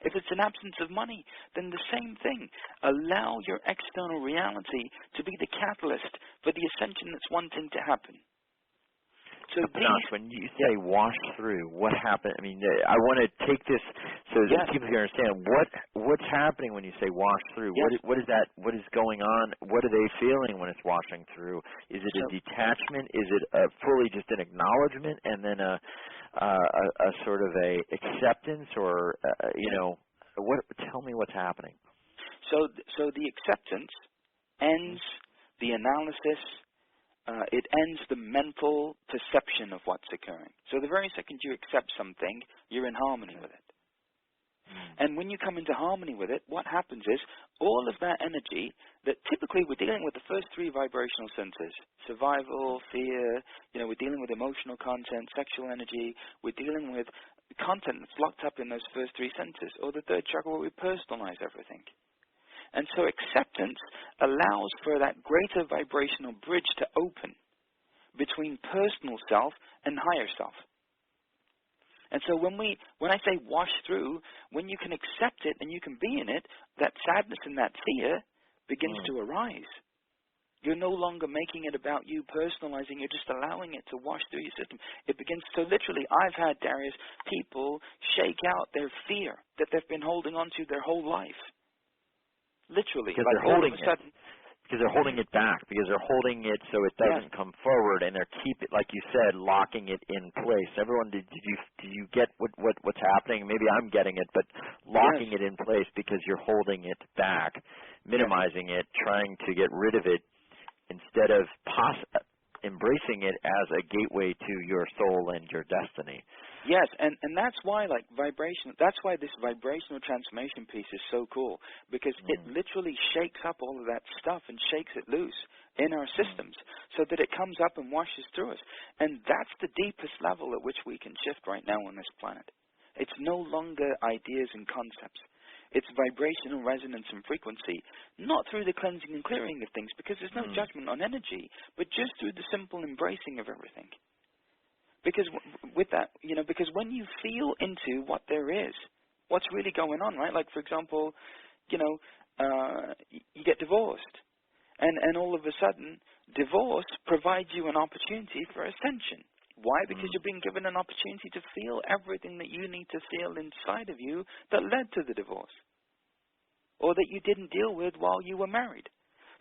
If it's an absence of money, then the same thing. Allow your external reality to be the catalyst for the ascension that's wanting to happen. So Panache, when you say wash through, what happened? I mean, I want to take this so that people can understand what's happening when you say wash through. Yes. What is that? What is going on? What are they feeling when it's washing through? Is it a detachment? Is it fully just an acknowledgement and then a sort of a acceptance, or what? Tell me what's happening. So the acceptance ends the analysis. It ends the mental perception of what's occurring. So the very second you accept something, you're in harmony with it. And when you come into harmony with it, what happens is all of that energy that typically we're dealing with the first three vibrational centers: survival, fear, we're dealing with emotional content, sexual energy, we're dealing with content that's locked up in those first three centers, or the third chakra where we personalize everything. And so acceptance allows for that greater vibrational bridge to open between personal self and higher self. And so when I say wash through, when you can accept it and you can be in it, that sadness and that fear begins to arise. You're no longer making it about you, personalizing, you're just allowing it to wash through your system. It begins to literally, I've had, Darius, people shake out their fear that they've been holding on to their whole life. Literally, because like they're holding all of a sudden, because they're holding it back, because they're holding it so it doesn't come forward, and they're like you said, locking it in place. Everyone, did you get what's happening? Maybe I'm getting it, but locking it in place because you're holding it back, minimizing it, trying to get rid of it instead of embracing it as a gateway to your soul and your destiny. Yes, and that's why that's why this vibrational transformation piece is so cool, because it literally shakes up all of that stuff and shakes it loose in our systems so that it comes up and washes through us. And that's the deepest level at which we can shift right now on this planet. It's no longer ideas and concepts. It's vibrational resonance and frequency, not through the cleansing and clearing of things, because there's no judgment on energy, but just through the simple embracing of everything. Because with that, because when you feel into what there is, what's really going on, right? Like, for example, you get divorced. And all of a sudden, divorce provides you an opportunity for ascension. Why? Because you're being given an opportunity to feel everything that you need to feel inside of you that led to the divorce, or that you didn't deal with while you were married.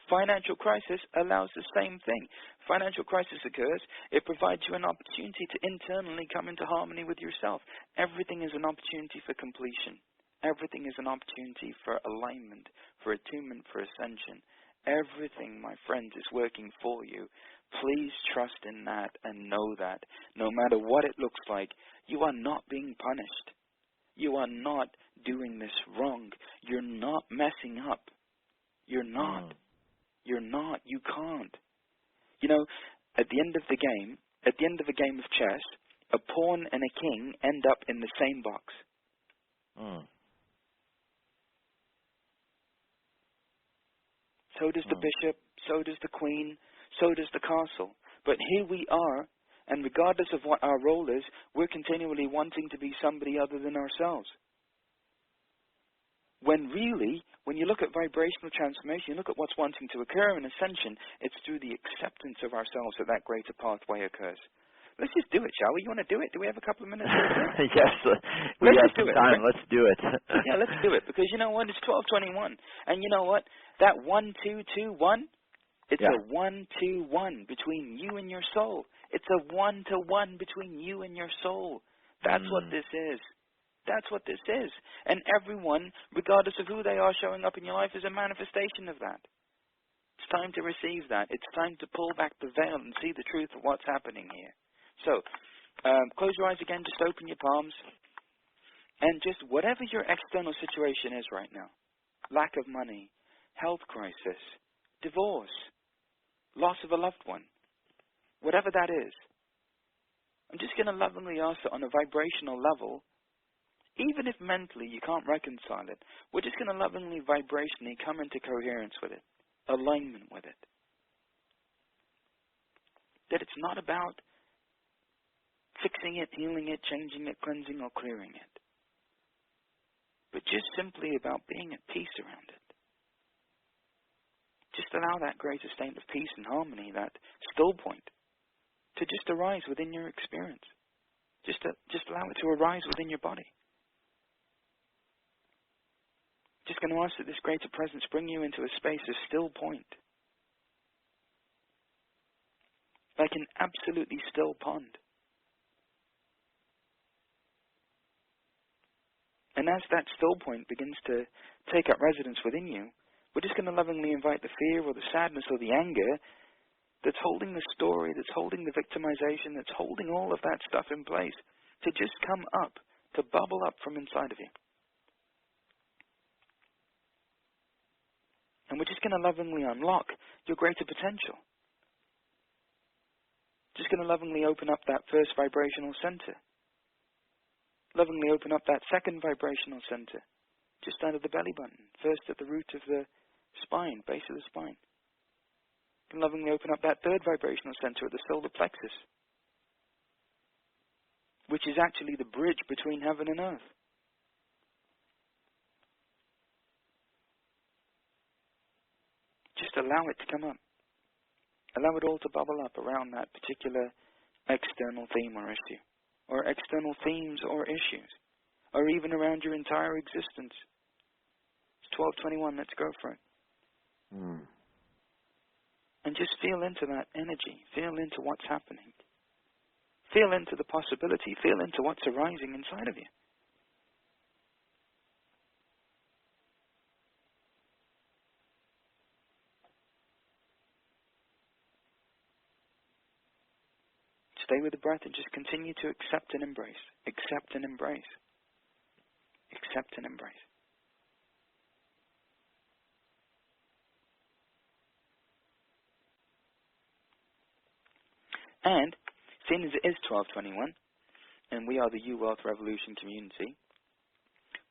Financial crisis allows the same thing. Financial crisis occurs, it provides you an opportunity to internally come into harmony with yourself. Everything is an opportunity for completion. Everything is an opportunity for alignment, for attunement, for ascension. Everything, my friends, is working for you. Please trust in that and know that no matter what it looks like, you are not being punished. You are not doing this wrong. You're not messing up. You're not. You're not. You can't. At the end of the game, at the end of a game of chess, a pawn and a king end up in the same box. So does the bishop, so does the queen, so does the castle. But here we are, and regardless of what our role is, we're continually wanting to be somebody other than ourselves. When really, when you look at vibrational transformation, you look at what's wanting to occur in ascension, it's through the acceptance of ourselves that that greater pathway occurs. Let's just do it, shall we? You want to do it? Do we have a couple of minutes? Yes, we have some time. Let's do it. Yeah, let's do it, because you know what? It's 12:21, and you know what? That 1-2-2-1, it's a 1-2-1 between you and your soul. It's a 1-to-1 between you and your soul. That's what this is. That's what this is. And everyone, regardless of who they are showing up in your life, is a manifestation of that. It's time to receive that. It's time to pull back the veil and see the truth of what's happening here. So, close your eyes again, just open your palms, and just whatever your external situation is right now, lack of money, health crisis, divorce, loss of a loved one, whatever that is, I'm just going to lovingly ask that on a vibrational level, Even if mentally you can't reconcile it, we're just going to lovingly, vibrationally come into coherence with it, alignment with it. That it's not about fixing it, healing it, changing it, cleansing or clearing it, but just simply about being at peace around it. Just allow that greater state of peace and harmony, that still point, to just arise within your experience. Just allow it to arise within your body. Just going to ask that this greater presence bring you into a space of still point. Like an absolutely still pond. And as that still point begins to take up residence within you, we're just going to lovingly invite the fear or the sadness or the anger that's holding the story, that's holding the victimization, that's holding all of that stuff in place to just come up, to bubble up from inside of you. And we're just going to lovingly unlock your greater potential. Just going to lovingly open up that first vibrational center. Lovingly open up that second vibrational center, just under the belly button, first at the root of the spine, base of the spine. And lovingly open up that third vibrational center at the solar plexus, which is actually the bridge between heaven and earth. Just allow it to come up. Allow it all to bubble up around that particular external theme or issue, or external themes or issues, or even around your entire existence. It's 12:21, let's go for it. And just feel into that energy, feel into what's happening. Feel into the possibility, feel into what's arising inside of you. Stay with the breath and just continue to accept and embrace. Accept and embrace. Accept and embrace. And, seeing as it is 12:21, and we are the U Wealth Revolution community,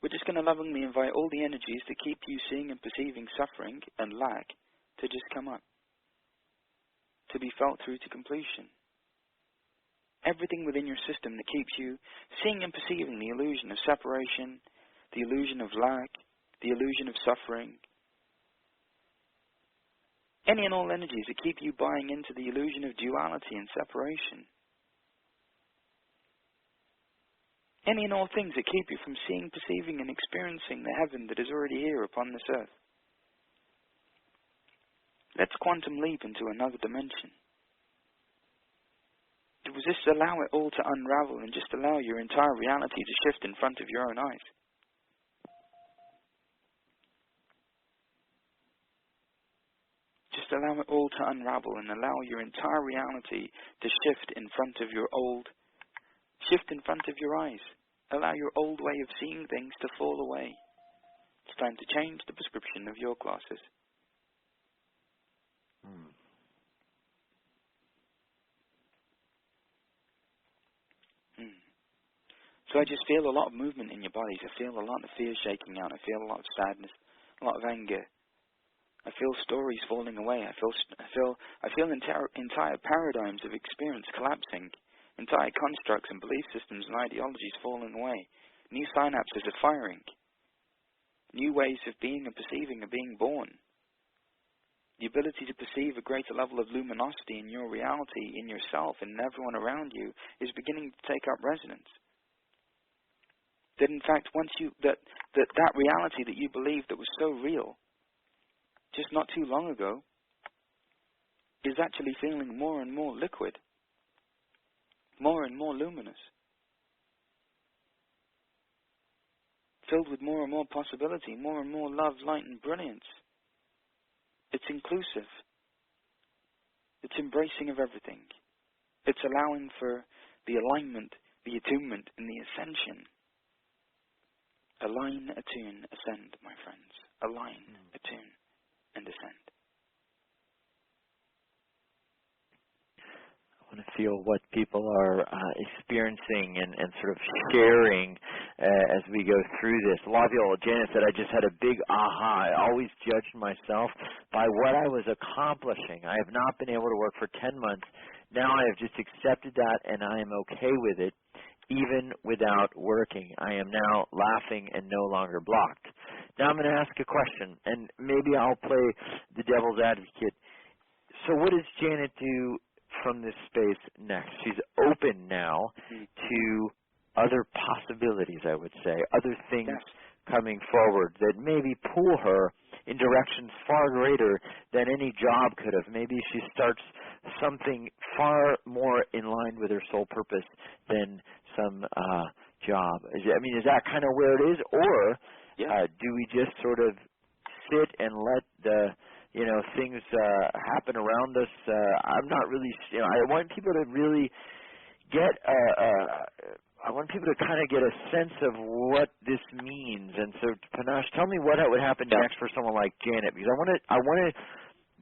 we're just going to lovingly invite all the energies that keep you seeing and perceiving suffering and lack to just come up, to be felt through to completion. Everything within your system that keeps you seeing and perceiving the illusion of separation, the illusion of lack, the illusion of suffering. Any and all energies that keep you buying into the illusion of duality and separation. Any and all things that keep you from seeing, perceiving, and experiencing the heaven that is already here upon this earth. Let's quantum leap into another dimension. Just allow it all to unravel and just allow your entire reality to shift in front of your own eyes. Just allow it all to unravel and allow your entire reality to shift in front of your eyes. Allow your old way of seeing things to fall away. It's time to change the prescription of your glasses. So I just feel a lot of movement in your bodies. I feel a lot of fear shaking out. I feel a lot of sadness, a lot of anger. I feel stories falling away. I feel entire paradigms of experience collapsing, entire constructs and belief systems and ideologies falling away. New synapses are firing. New ways of being and perceiving are being born. The ability to perceive a greater level of luminosity in your reality, in yourself, and in everyone around you is beginning to take up resonance. That in fact, that reality that you believed that was so real, just not too long ago, is actually feeling more and more liquid, more and more luminous, filled with more and more possibility, more and more love, light, and brilliance. It's inclusive. It's embracing of everything. It's allowing for the alignment, the attunement, and the ascension. Align, attune, ascend, my friends. Align, attune, and ascend. I want to feel what people are experiencing and sort of sharing as we go through this. A lot of people, Janet said, I just had a big aha. I always judged myself by what I was accomplishing. I have not been able to work for 10 months. Now I have just accepted that, and I am okay with it, even without working. I am now laughing and no longer blocked. Now I'm going to ask a question, and maybe I'll play the devil's advocate. So what does Janet do from this space next? She's open now to other possibilities, I would say, other things coming forward that maybe pull her in directions far greater than any job could have. Maybe she starts something far more in line with her soul purpose than some job. Is that kind of where it is? Or do we just sort of sit and let the things happen around us? I'm not really, I want people to really get I want people to kind of get a sense of what this means. And so, Panache, tell me what would happen next for someone like Janet, because I want to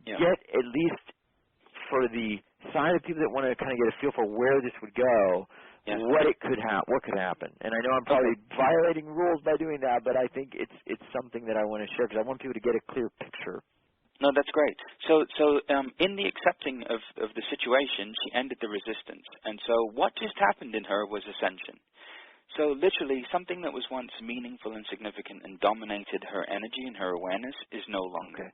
get at least for the side of people that want to kind of get a feel for where this would go, what could happen. And I know I'm probably violating rules by doing that, but I think it's something that I want to share because I want people to get a clear picture. No, that's great. So in the accepting of the situation, she ended the resistance. And so what just happened in her was ascension. So literally, something that was once meaningful and significant and dominated her energy and her awareness is no longer.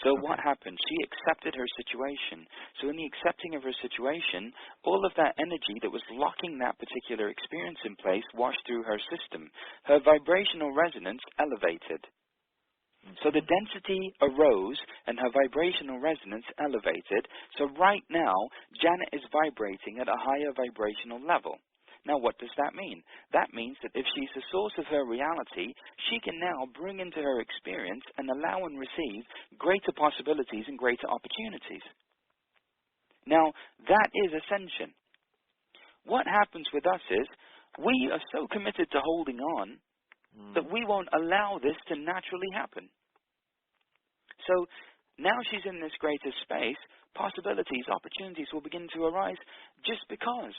So what happened? She accepted her situation. So in the accepting of her situation, all of that energy that was locking that particular experience in place washed through her system. Her vibrational resonance elevated. So the density arose and her vibrational resonance elevated. So right now, Janet is vibrating at a higher vibrational level. Now, what does that mean? That means that if she's the source of her reality, she can now bring into her experience and allow and receive greater possibilities and greater opportunities. Now, that is ascension. What happens with us is we are so committed to holding on that we won't allow this to naturally happen. So now she's in this greater space, possibilities, opportunities will begin to arise just because.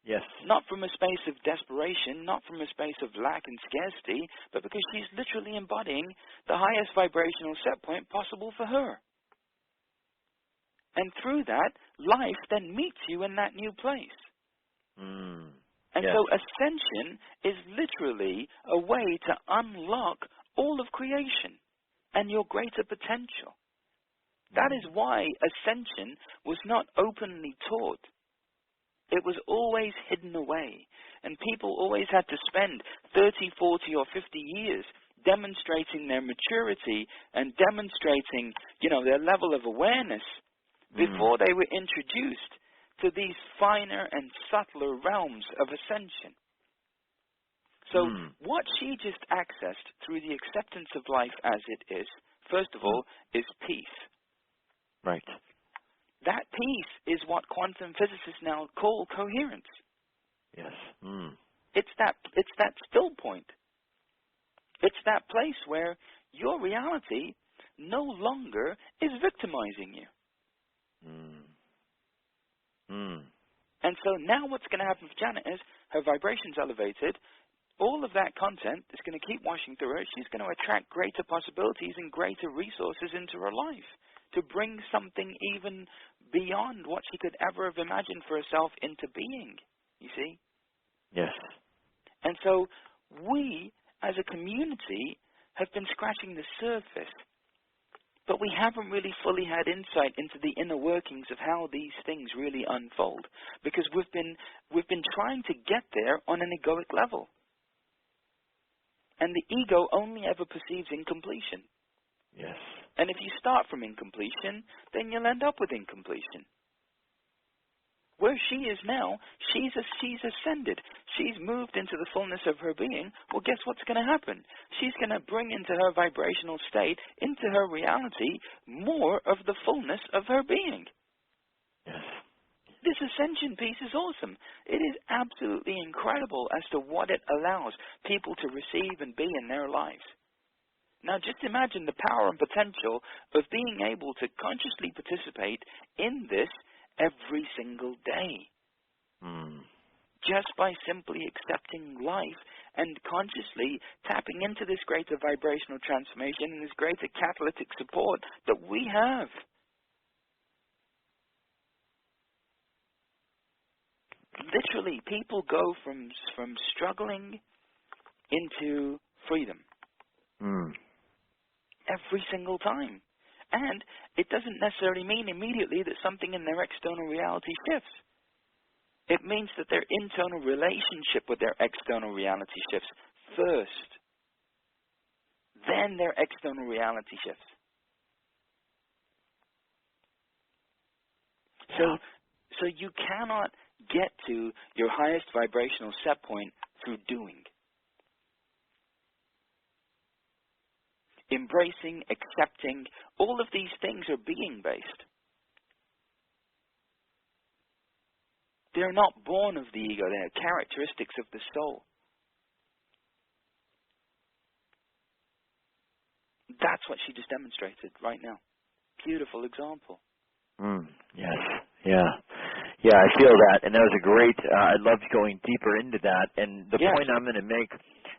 Yes. Not from a space of desperation, not from a space of lack and scarcity, but because she's literally embodying the highest vibrational set point possible for her. And through that, life then meets you in that new place. And so ascension is literally a way to unlock all of creation and your greater potential. That is why ascension was not openly taught. It was always hidden away. And people always had to spend 30, 40, or 50 years demonstrating their maturity and demonstrating, their level of awareness before they were introduced to these finer and subtler realms of ascension. So what she just accessed through the acceptance of life as it is, first of all, is peace. Right. That peace is what quantum physicists now call coherence. Yes. It's that still point. It's that place where your reality no longer is victimizing you. And so now what's going to happen for Janet is her vibration's elevated. All of that content is going to keep washing through her. She's going to attract greater possibilities and greater resources into her life to bring something even beyond what she could ever have imagined for herself into being, you see? Yes. And so we, as a community, have been scratching the surface, but we haven't really fully had insight into the inner workings of how these things really unfold, because we've been trying to get there on an egoic level. And the ego only ever perceives incompletion. Yes. And if you start from incompletion, then you'll end up with incompletion. Where she is now, she's ascended. She's moved into the fullness of her being. Well, guess what's going to happen? She's going to bring into her vibrational state, into her reality, more of the fullness of her being. Yes. This ascension piece is awesome. It is absolutely incredible as to what it allows people to receive and be in their lives. Now just imagine the power and potential of being able to consciously participate in this every single day. Just by simply accepting life and consciously tapping into this greater vibrational transformation and this greater catalytic support that we have. Literally, people go from struggling into freedom. Every single time. And it doesn't necessarily mean immediately that something in their external reality shifts. It means that their internal relationship with their external reality shifts first. Then their external reality shifts. So you cannot get to your highest vibrational set point through doing. Embracing, accepting, all of these things are being-based. They're not born of the ego. They're characteristics of the soul. That's what she just demonstrated right now. Beautiful example. Yes. Yeah, I feel that. And that was a great, I loved going deeper into that. And the point I'm going to make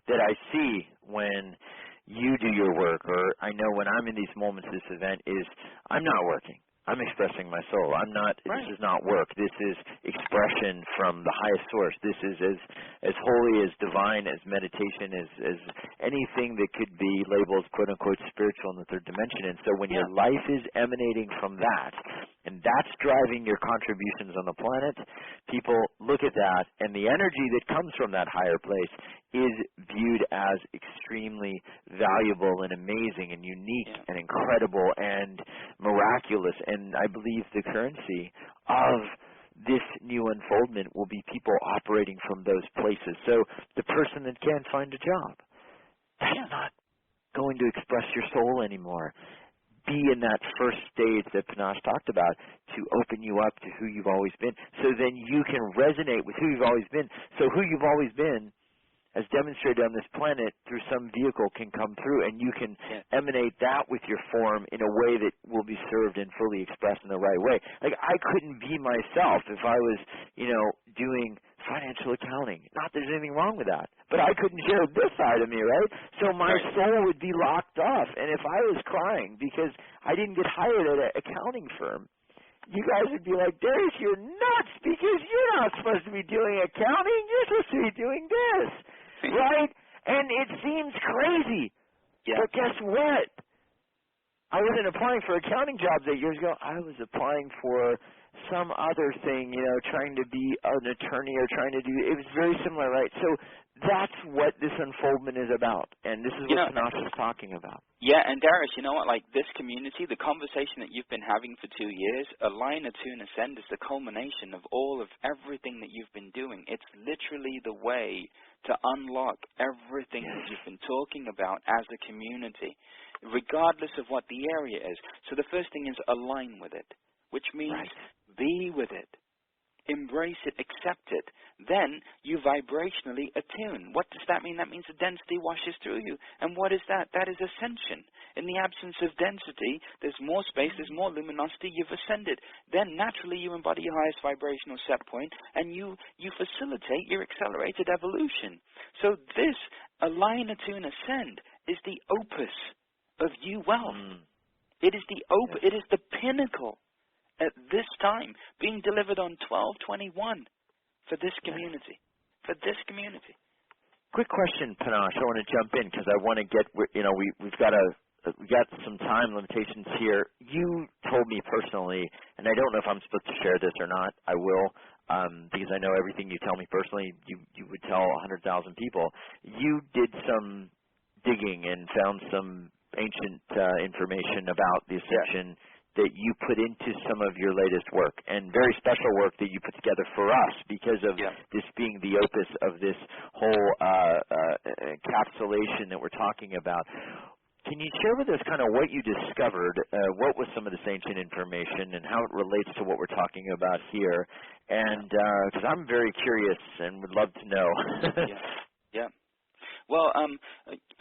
that I see when you do your work, or I know when I'm in these moments of this event, is I'm not working. I'm expressing my soul. I'm not, This is not work. This is expression from the highest source. This is as holy, as divine, as meditation, as anything that could be labeled, quote-unquote, spiritual in the third dimension. And so when your life is emanating from that, and that's driving your contributions on the planet, people look at that, and the energy that comes from that higher place is viewed as extremely valuable and amazing and unique and incredible and miraculous. And I believe the currency of this new unfoldment will be people operating from those places. So the person that can't find a job, that's not going to express your soul anymore. Be in that first stage that Panache talked about to open you up to who you've always been. So then you can resonate with who you've always been. So who you've always been, as demonstrated on this planet, through some vehicle can come through, and you can emanate that with your form in a way that will be served and fully expressed in the right way. Like, I couldn't be myself if I was, doing financial accounting. Not that there's anything wrong with that, but I couldn't share this side of me, right? So my soul would be locked off, and if I was crying because I didn't get hired at an accounting firm, you guys would be like, Darius, you're nuts because you're not supposed to be doing accounting. You're supposed to be doing this. Right? And it seems crazy. But guess what? I wasn't applying for accounting jobs 8 years ago. I was applying for some other thing, trying to be an attorney or trying to do, it was very similar, right? So that's what this unfoldment is about. And this is what Panache is talking about. Yeah, and Darius, you know what? Like, this community, the conversation that you've been having for 2 years, Align, Attune, Ascend is the culmination of all of everything that you've been doing. It's literally the way to unlock everything that you've been talking about as a community, regardless of what the area is. So the first thing is align with it, which means be with it. Embrace it, accept it. Then you vibrationally attune. What does that mean? That means the density washes through you. And what is that? That is ascension. In the absence of density, there's more space, there's more luminosity, you've ascended. Then naturally you embody your highest vibrational set point, and you facilitate your accelerated evolution. So this Align, Attune, Ascend is the opus of you wealth. It is it is the pinnacle at this time, being delivered on 12/21 for this community. For this community. Quick question, Panache. I want to jump in because I want to get, we've got some time limitations here. You told me personally, and I don't know if I'm supposed to share this or not. I will, because I know everything you tell me personally, you would tell 100,000 people. You did some digging and found some ancient information about the Ascension that you put into some of your latest work, and very special work that you put together for us because of this being the opus of this whole encapsulation that we're talking about. Can you share with us kind of what you discovered, what was some of this ancient information, and how it relates to what we're talking about here? And because I'm very curious and would love to know. Well,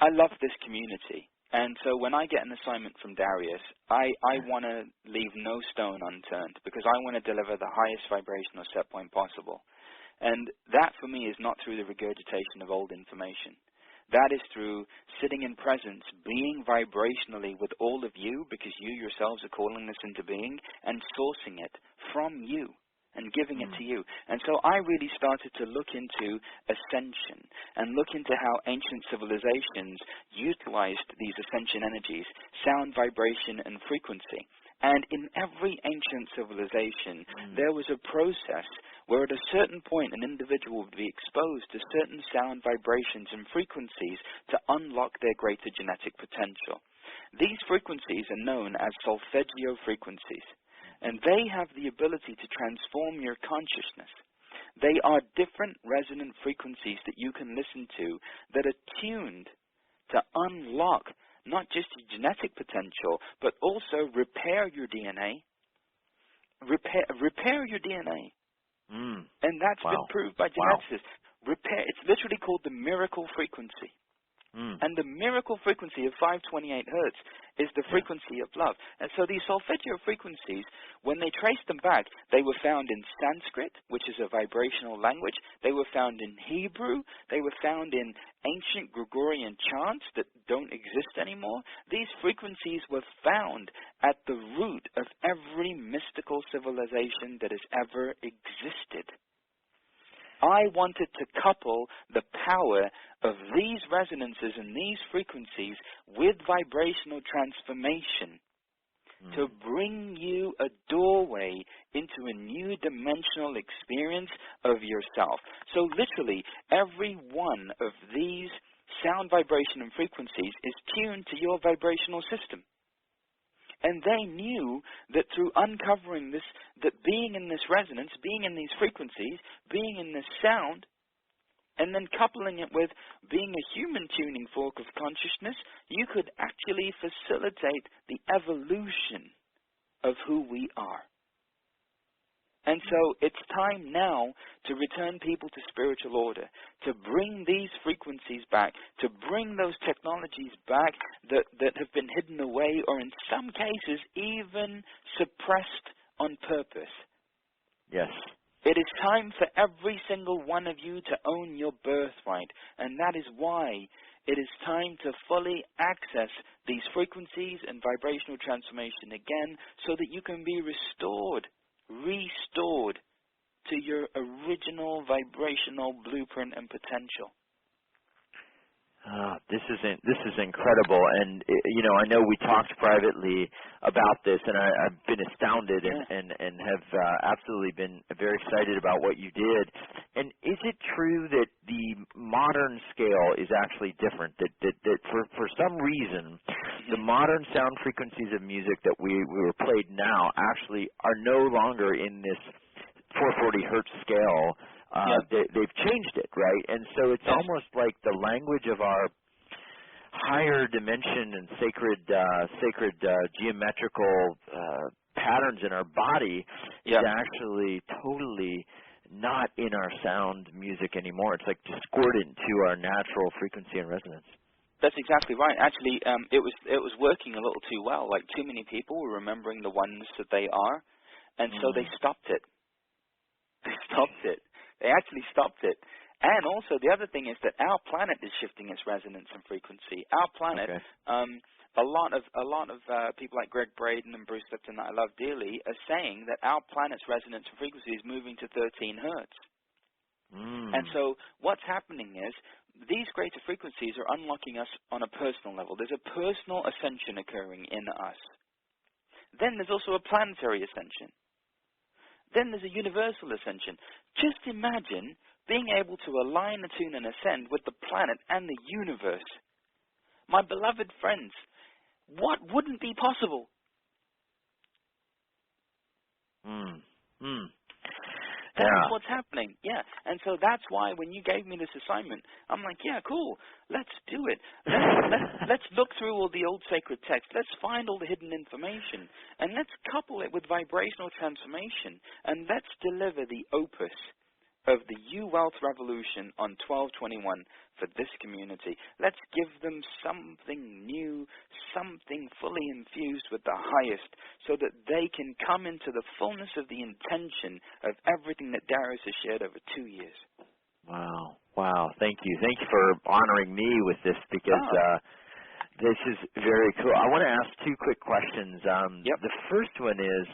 I love this community. And so when I get an assignment from Darius, I want to leave no stone unturned because I want to deliver the highest vibrational set point possible. And that for me is not through the regurgitation of old information. That is through sitting in presence, being vibrationally with all of you because you yourselves are calling this into being and sourcing it from you and giving it to you. And so I really started to look into ascension and look into how ancient civilizations utilized these ascension energies, sound, vibration, and frequency. And in every ancient civilization, there was a process where at a certain point an individual would be exposed to certain sound vibrations and frequencies to unlock their greater genetic potential. These frequencies are known as solfeggio frequencies, and they have the ability to transform your consciousness. They are different resonant frequencies that you can listen to that are tuned to unlock not just your genetic potential, but also repair your DNA. Repair your DNA. And that's been proved by geneticists. Repair. It's literally called the miracle frequency. And the miracle frequency of 528 hertz is the frequency of love. And so these solfeggio frequencies, when they traced them back, they were found in Sanskrit, which is a vibrational language. They were found in Hebrew. They were found in ancient Gregorian chants that don't exist anymore. These frequencies were found at the root of every mystical civilization that has ever existed. I wanted to couple the power of these resonances and these frequencies with vibrational transformation to bring you a doorway into a new dimensional experience of yourself. So literally, every one of these sound, vibration, and frequencies is tuned to your vibrational system. And they knew that through uncovering this, that being in this resonance, being in these frequencies, being in this sound, and then coupling it with being a human tuning fork of consciousness, you could actually facilitate the evolution of who we are. And so it's time now to return people to spiritual order, to bring these frequencies back, to bring those technologies back that have been hidden away or in some cases even suppressed on purpose. Yes. It is time for every single one of you to own your birthright, and that is why it is time to fully access these frequencies and vibrational transformation again so that you can be restored to your original vibrational blueprint and potential. This is incredible, and I know we talked privately about this, and I've been astounded and have absolutely been very excited about what you did. And is it true that the modern scale is actually different? That for some reason, the modern sound frequencies of music that we were played now actually are no longer in this 440 hertz scale. They've changed it, right? And so it's almost like the language of our higher dimension and sacred geometrical patterns in our body is actually totally not in our sound music anymore. It's like discordant to our natural frequency and resonance. That's exactly right. Actually, it was working a little too well. Like too many people were remembering the oneness that they are, and so they stopped it. They stopped it. They actually stopped it. And also, the other thing is that our planet is shifting its resonance and frequency. Our planet, a lot of people like Greg Braden and Bruce Lipton that I love dearly are saying that our planet's resonance and frequency is moving to 13 hertz. And so what's happening is these greater frequencies are unlocking us on a personal level. There's a personal ascension occurring in us. Then there's also a planetary ascension. Then there's a universal ascension. Just imagine being able to align, attune, and ascend with the planet and the universe. My beloved friends, what wouldn't be possible? That's what's happening. Yeah. And so that's why when you gave me this assignment, I'm like, yeah, cool. Let's do it. Let's look through all the old sacred texts. Let's find all the hidden information. And let's couple it with vibrational transformation. And let's deliver the opus of the U-Wealth Revolution on 12/21 for this community. Let's give them something new, fully infused with the highest so that they can come into the fullness of the intention of everything that Darius has shared over 2 years. Wow. Wow. Thank you. Thank you for honoring me with this because this is very cool. I want to ask two quick questions. Yep. The first one is,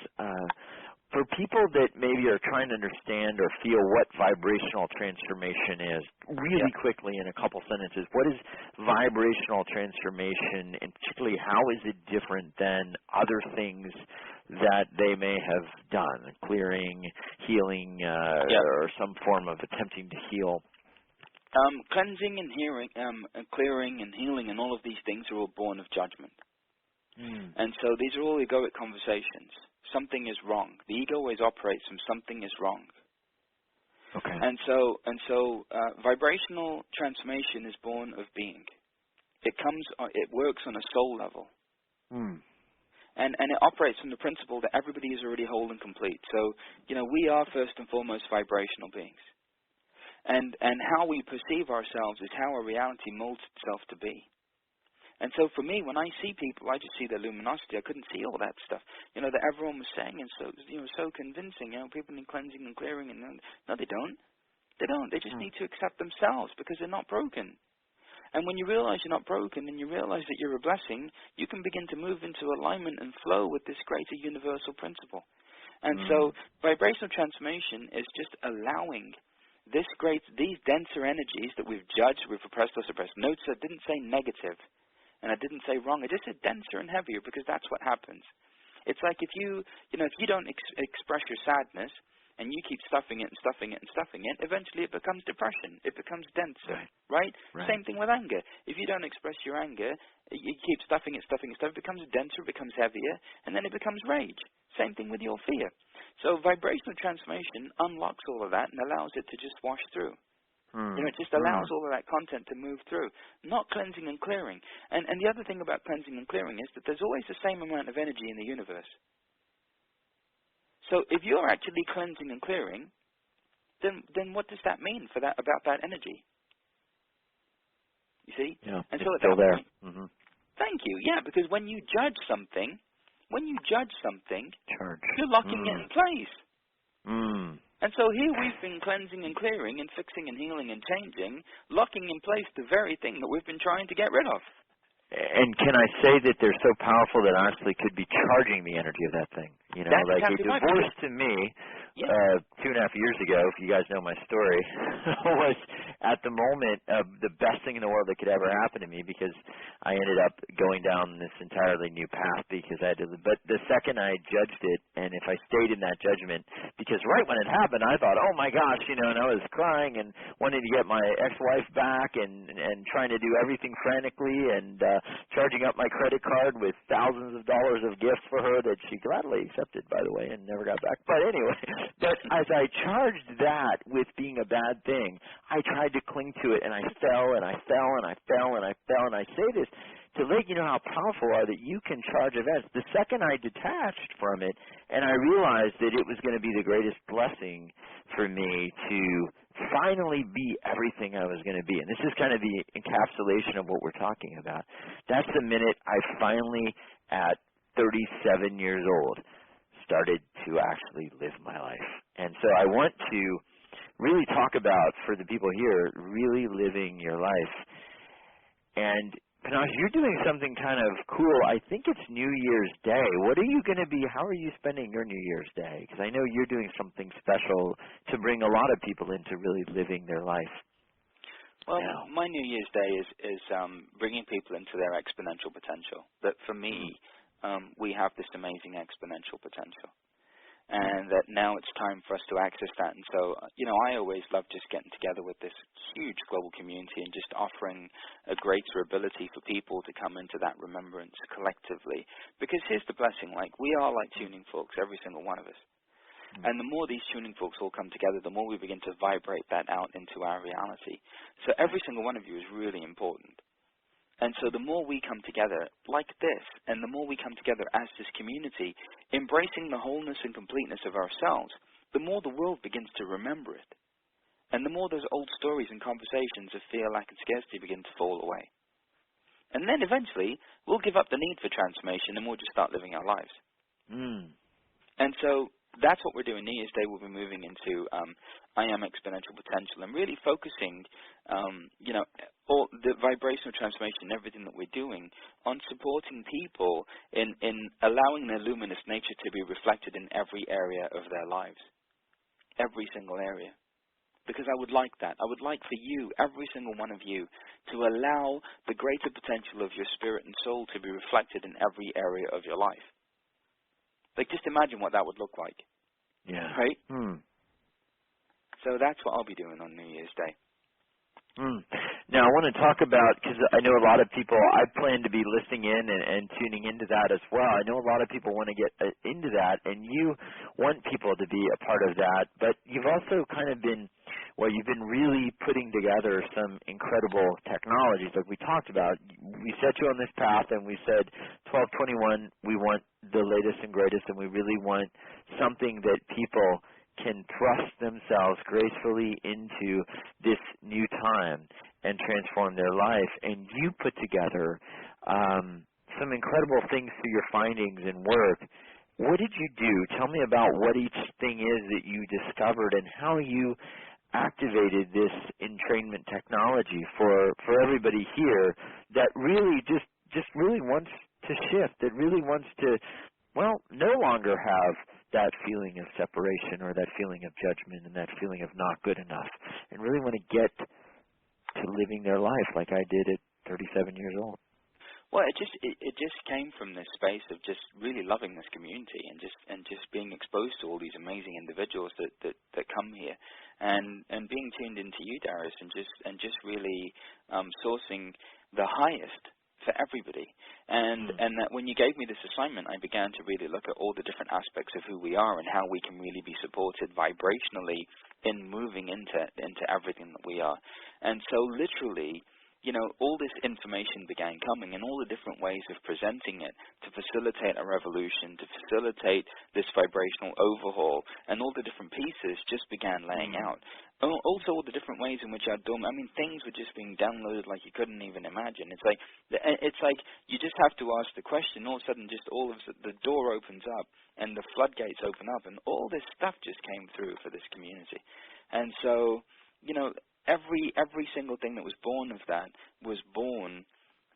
for people that maybe are trying to understand or feel what vibrational transformation is, really quickly in a couple sentences, what is vibrational transformation, and particularly how is it different than other things that they may have done, clearing, healing, or some form of attempting to heal? Cleansing and healing, clearing and healing and all of these things are all born of judgment. And so these are all egoic conversations. Something is wrong. The ego always operates from something is wrong. Okay. And so vibrational transformation is born of being. It works on a soul level. And it operates from the principle that everybody is already whole and complete. So, we are first and foremost vibrational beings. And how we perceive ourselves is how our reality molds itself to be. And so for me, when I see people, I just see their luminosity. I couldn't see all that stuff, that everyone was saying, and so convincing. People need cleansing and clearing, and no, they don't. They don't. They just need to accept themselves because they're not broken. And when you realize you're not broken, and you realize that you're a blessing, you can begin to move into alignment and flow with this greater universal principle. And so vibrational transformation is just allowing these denser energies that we've judged, we've repressed or suppressed. Notice I didn't say negative. And I didn't say wrong. I just said denser and heavier because that's what happens. It's like if you don't express your sadness and you keep stuffing it and stuffing it and stuffing it, eventually it becomes depression. It becomes denser, right? Same thing with anger. If you don't express your anger, you keep stuffing it, it becomes denser, it becomes heavier, and then it becomes rage. Same thing with your fear. So vibrational transformation unlocks all of that and allows it to just wash through. It just allows all of that content to move through, not cleansing and clearing. And the other thing about cleansing and clearing is that there's always the same amount of energy in the universe. So if you're actually cleansing and clearing, then what does that mean about that energy? You see? Yeah, and it's so at still that there. Point, thank you. Yeah, because when you judge something, you're locking it in place. And so here we've been cleansing and clearing and fixing and healing and changing, locking in place the very thing that we've been trying to get rid of. And can I say that they're so powerful that honestly could be charging the energy of that thing? That's like exactly a divorce to me, 2.5 years ago, if you guys know my story, was at the moment the best thing in the world that could ever happen to me because I ended up going down this entirely new path because I had to. But the second I judged it, and if I stayed in that judgment, because right when it happened, I thought, oh my gosh, and I was crying and wanting to get my ex-wife back and trying to do everything frantically and charging up my credit card with thousands of dollars of gifts for her that she gladly accepted, by the way, and never got back. But anyway, but as I charged that with being a bad thing, I tried to cling to it, and I fell, and I fell, and I fell, and I fell. And I say this to let you know how powerful are that you can charge events. The second I detached from it, and I realized that it was going to be the greatest blessing for me to finally be everything I was going to be. And this is kind of the encapsulation of what we're talking about. That's the minute I finally, at 37 years old, started to actually live my life. And so I want to really talk about, for the people here, really living your life. And Panache, you're doing something kind of cool. I think it's New Year's Day. What are you going to be, how are you spending your New Year's Day? Because I know you're doing something special to bring a lot of people into really living their life. Well, my New Year's Day is bringing people into their exponential potential. That for me, we have this amazing exponential potential. And that now it's time for us to access that. And so, I always love just getting together with this huge global community and just offering a greater ability for people to come into that remembrance collectively. Because here's the blessing, we are like tuning forks, every single one of us. And the more these tuning forks all come together, the more we begin to vibrate that out into our reality. So every single one of you is really important. And so the more we come together like this, and the more we come together as this community, embracing the wholeness and completeness of ourselves, the more the world begins to remember it. And the more those old stories and conversations of fear, lack, and scarcity begin to fall away. And then eventually, we'll give up the need for transformation and we'll just start living our lives. And so that's what we're doing. New Year's Day, we'll be moving into I Am Exponential Potential and really focusing, all the vibrational transformation and everything that we're doing on supporting people in allowing their luminous nature to be reflected in every area of their lives, every single area. Because I would like that. I would like for you, every single one of you, to allow the greater potential of your spirit and soul to be reflected in every area of your life. Like, just imagine what that would look like. Yeah. Right? So that's what I'll be doing on New Year's Day. Now, I want to talk about, because I know a lot of people, I plan to be listening in and tuning into that as well. I know a lot of people want to get into that, and you want people to be a part of that, but you've also kind of been, you've been really putting together some incredible technologies like we talked about. We set you on this path, and we said 1221, we want the latest and greatest, and we really want something that people can thrust themselves gracefully into this new time and transform their life. And you put together some incredible things through your findings and work. What did you do? Tell me about what each thing is that you discovered and how you activated this entrainment technology for everybody here that really just really wants to shift, that really wants to, no longer have that feeling of separation or that feeling of judgment and that feeling of not good enough, and really want to get to living their life like I did at 37 years old. Well, it just came from this space of just really loving this community and just being exposed to all these amazing individuals that come here, and being tuned into you, Darius, and just really sourcing the highest for everybody. And that when you gave me this assignment, I began to really look at all the different aspects of who we are and how we can really be supported vibrationally in moving into everything that we are. And so literally, all this information began coming and all the different ways of presenting it to facilitate a revolution, to facilitate this vibrational overhaul, and all the different pieces just began laying out. Also, all the different ways in which our things were just being downloaded like you couldn't even imagine. It's like you just have to ask the question. All of a sudden, just all of the door opens up and the floodgates open up, and all this stuff just came through for this community. And so, every single thing that was born of that was born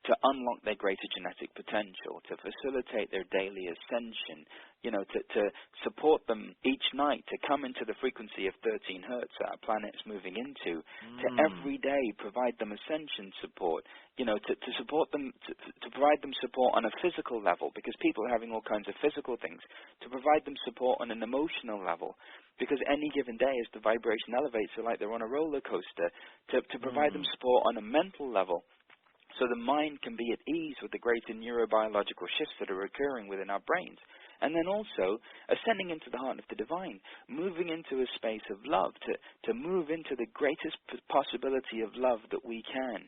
to unlock their greater genetic potential, to facilitate their daily ascension, to support them each night, to come into the frequency of 13 hertz that our planet's moving into, to every day provide them ascension support, to support them, to provide them support on a physical level, because people are having all kinds of physical things, to provide them support on an emotional level, because any given day as the vibration elevates, they're like they're on a roller coaster, to provide them support on a mental level, so the mind can be at ease with the greater neurobiological shifts that are occurring within our brains. And then also ascending into the heart of the divine, moving into a space of love, to move into the greatest possibility of love that we can,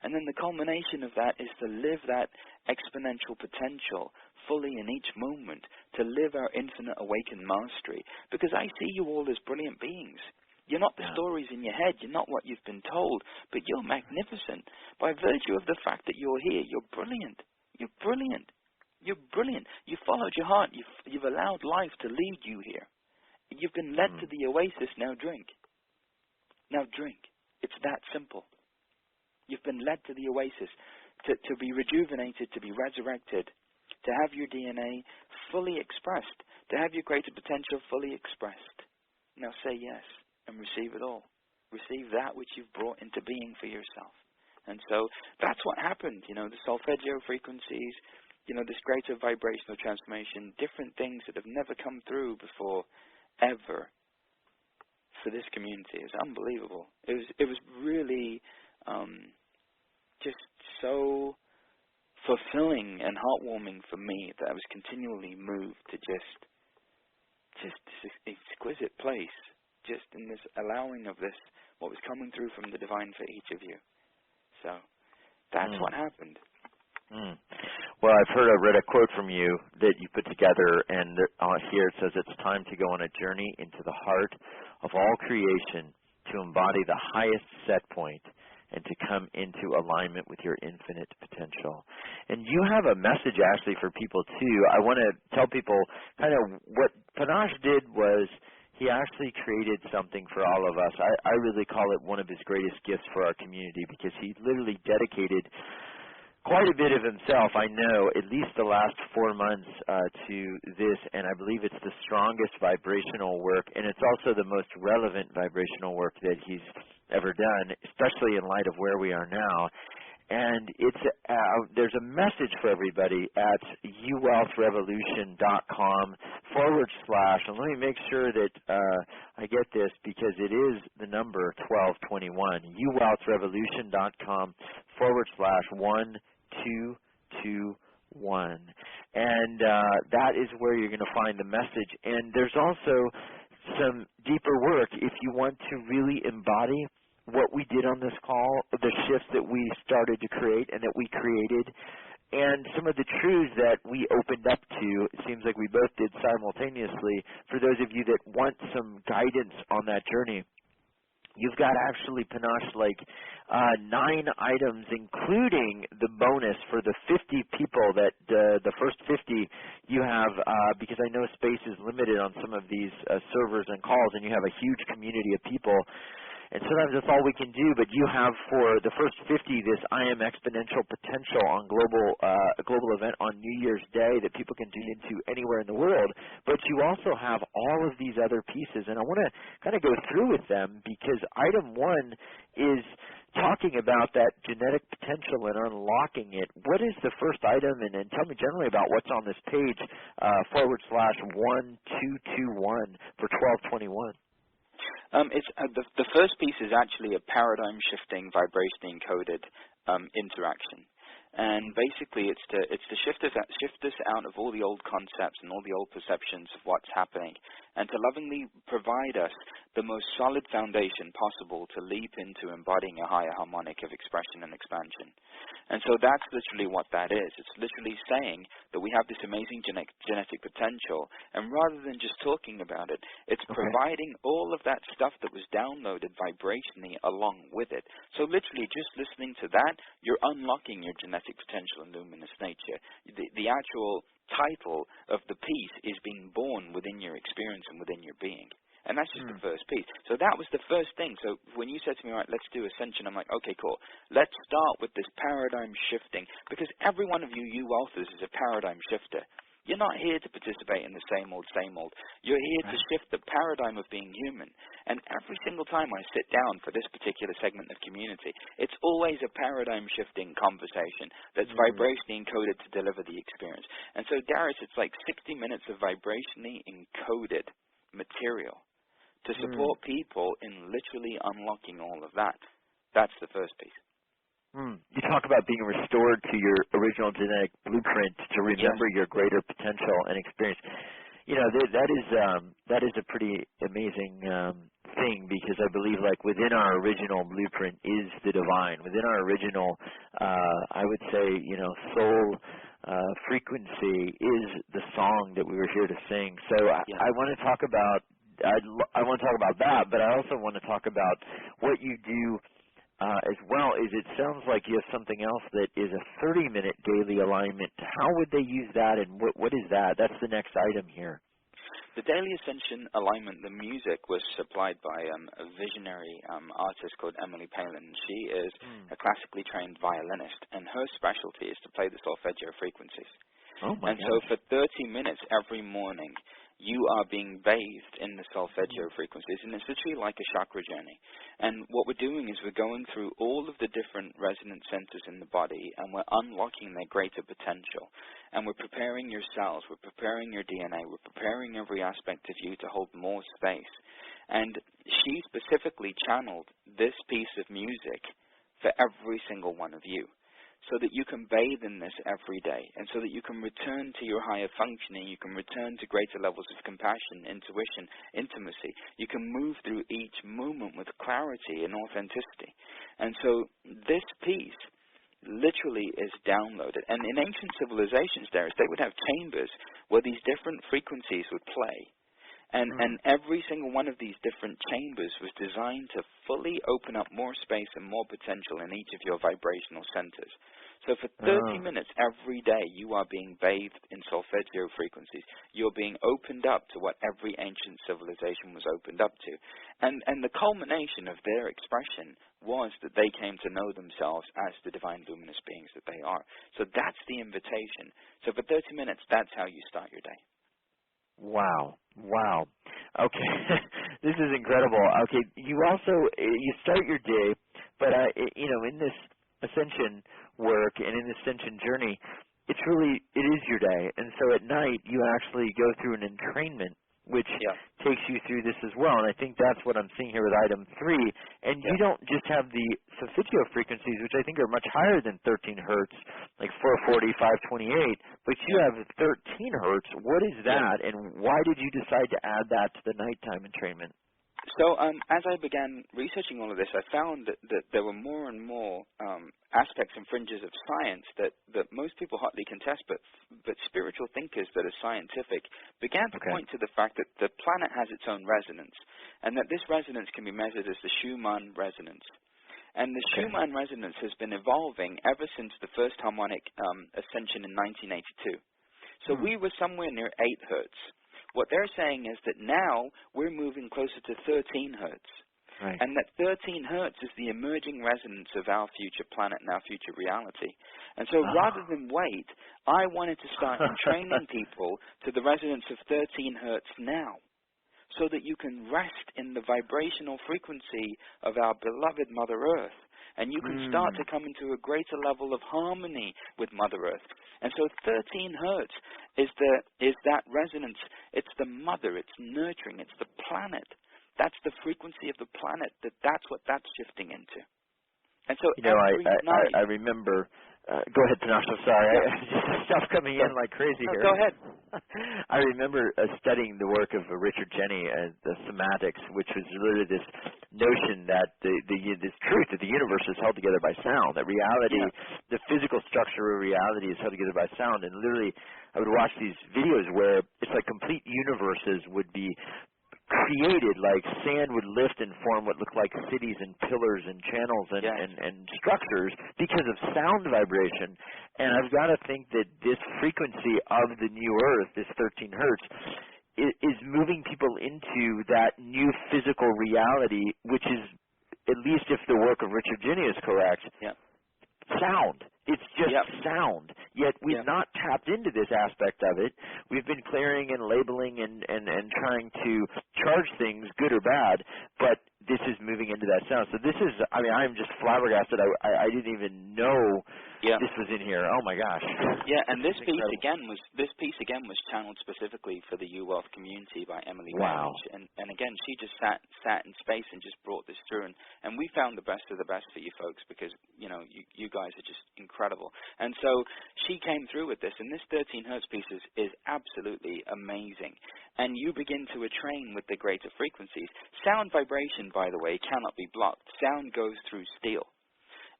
And then the culmination of that is to live that exponential potential fully in each moment, to live our infinite awakened mastery. Because I see you all as brilliant beings. You're not the stories in your head. You're not what you've been told. But you're magnificent. By virtue of the fact that you're here, you're brilliant. You're brilliant. You're brilliant. You followed your heart. You've allowed life to lead you here. You've been led to the oasis. Now drink. Now drink. It's that simple. You've been led to the oasis to be rejuvenated, to be resurrected, to have your DNA fully expressed, to have your greater potential fully expressed. Now say yes. And receive it all. Receive that which you've brought into being for yourself. And so that's what happened, the solfeggio frequencies, this greater vibrational transformation, different things that have never come through before, ever, for this community. It's unbelievable. It was really just so fulfilling and heartwarming for me that I was continually moved to just this exquisite place, just in this allowing of this, what was coming through from the divine for each of you. So that's what happened. Well, I read a quote from you that you put together, and here it says, it's time to go on a journey into the heart of all creation to embody the highest set point, and to come into alignment with your infinite potential. And you have a message, Ashley, for people too. I want to tell people kind of what Panache did was he actually created something for all of us. I really call it one of his greatest gifts for our community, because he literally dedicated quite a bit of himself, I know, at least the last 4 months to this, and I believe it's the strongest vibrational work, and it's also the most relevant vibrational work that he's ever done, especially in light of where we are now. And it's there's a message for everybody at uwealthrevolution.com / and let me make sure that I get this, because it is the number 1221, uwealthrevolution.com / 1221. And that is where you're going to find the message. And there's also some deeper work if you want to really embody what we did on this call, the shifts that we started to create and that we created, and some of the truths that we opened up to. It seems like we both did simultaneously. For those of you that want some guidance on that journey, you've got actually, Panache, like 9 items, including the bonus for the 50 people that the first 50 you have, because I know space is limited on some of these servers and calls, and you have a huge community of people. And sometimes that's all we can do, but you have for the first 50 this I Am Exponential Potential on global event on New Year's Day that people can tune into anywhere in the world. But you also have all of these other pieces, and I want to kind of go through with them, because item 1 is talking about that genetic potential and unlocking it. What is the first item? And tell me generally about what's on this page, / 1221 for 1221. It's the first piece is actually a paradigm-shifting, vibration encoded interaction, and basically it's to shift us out of all the old concepts and all the old perceptions of what's happening, and to lovingly provide us the most solid foundation possible to leap into embodying a higher harmonic of expression and expansion. And so that's literally what that is. It's literally saying that we have this amazing genetic potential, and rather than just talking about it, it's providing all of that stuff that was downloaded vibrationally along with it. So literally just listening to that, you're unlocking your genetic potential and luminous nature. The actual title of the piece is being born within your experience and within your being. And that's just the first piece. So that was the first thing. So when you said to me, all right, let's do Ascension, I'm like, okay, cool. Let's start with this paradigm shifting, because every one of you wealthers is a paradigm shifter. You're not here to participate in the same old, same old. You're here to shift the paradigm of being human. And every single time I sit down for this particular segment of community, it's always a paradigm-shifting conversation that's vibrationally encoded to deliver the experience. And so, Darius, it's like 60 minutes of vibrationally encoded material to support people in literally unlocking all of that. That's the first piece. You talk about being restored to your original genetic blueprint to remember your greater potential and experience. You know, that is a pretty amazing thing, because I believe, like, within our original blueprint is the divine. Within our original, I would say, you know, soul frequency is the song that we were here to sing. So I want to talk about I want to talk about that, but I also want to talk about what you do as well. It sounds like you have something else that is a 30-minute daily alignment. How would they use that, and what is that? That's the next item here. The Daily Ascension alignment, the music, was supplied by a visionary artist called Emily Palin. She is a classically trained violinist, and her specialty is to play the solfeggio frequencies. And so for 30 minutes every morning, you are being bathed in the solfeggio frequencies, and it's literally like a chakra journey. And what we're doing is we're going through all of the different resonance centers in the body, and we're unlocking their greater potential. And we're preparing your cells, we're preparing your DNA, we're preparing every aspect of you to hold more space. And she specifically channeled this piece of music for every single one of you, so that you can bathe in this every day, and so that you can return to your higher functioning, you can return to greater levels of compassion, intuition, intimacy. You can move through each moment with clarity and authenticity. And so this piece literally is downloaded. And in ancient civilizations, Darius, they would have chambers where these different frequencies would play. And every single one of these different chambers was designed to fully open up more space and more potential in each of your vibrational centers. So for 30 minutes every day, you are being bathed in solfeggio frequencies. You're being opened up to what every ancient civilization was opened up to. And the culmination of their expression was that they came to know themselves as the divine luminous beings that they are. So that's the invitation. So for 30 minutes, that's how you start your day. Wow. Okay. This is incredible. Okay, you start your day, but in this ascension work and in this ascension journey, it is your day. And so at night you actually go through an entrainment, which takes you through this as well. And I think that's what I'm seeing here with item 3. And you don't just have the solfeggio frequencies, which I think are much higher than 13 hertz, like 440, 528, but you have 13 hertz. What is that, and why did you decide to add that to the nighttime entrainment? So as I began researching all of this, I found that there were more and more aspects and fringes of science that most people hotly contest, but spiritual thinkers that are scientific began to point to the fact that the planet has its own resonance, and that this resonance can be measured as the Schumann resonance. And the Schumann resonance has been evolving ever since the first harmonic ascension in 1982. So we were somewhere near 8 hertz. What they're saying is that now we're moving closer to 13 hertz. Right. And that 13 hertz is the emerging resonance of our future planet and our future reality. And so rather than wait, I wanted to start training people to the resonance of 13 hertz now, so that you can rest in the vibrational frequency of our beloved Mother Earth. And you can start to come into a greater level of harmony with Mother Earth. And so 13 hertz is that resonance. It's the mother. It's nurturing. It's the planet. That's the frequency of the planet. That's what that's shifting into. And so every night, I remember. Go ahead, Panache. I'm sorry. Just stuff coming in like crazy here. Go ahead. I remember studying the work of Richard Jenny, the somatics, which was literally this notion that this truth that the universe is held together by sound, that reality, the physical structure of reality is held together by sound. And literally, I would watch these videos where it's like complete universes would be created, like sand would lift and form what looked like cities and pillars and channels and structures because of sound vibration. And I've got to think that this frequency of the new Earth, this 13 hertz, is moving people into that new physical reality, which is, at least if the work of Richard Jenny is correct, sound. It's just sound. Yet we've not tapped into this aspect of it. We've been clearing and labeling and trying to charge things, good or bad, but this is moving into that sound. So this is, I'm just flabbergasted. I didn't even know this was in here. Oh my gosh. Yeah, and this piece again was channeled specifically for the U-Wealth community by Emily Page. And again, she just sat in space and just brought this through. And we found the best of the best for you folks because, you guys are just incredible. And so she came through with this, and this 13 hertz piece is absolutely amazing. And you begin to attrain with the greater frequencies. Sound vibration, by the way, cannot be blocked. Sound goes through steel.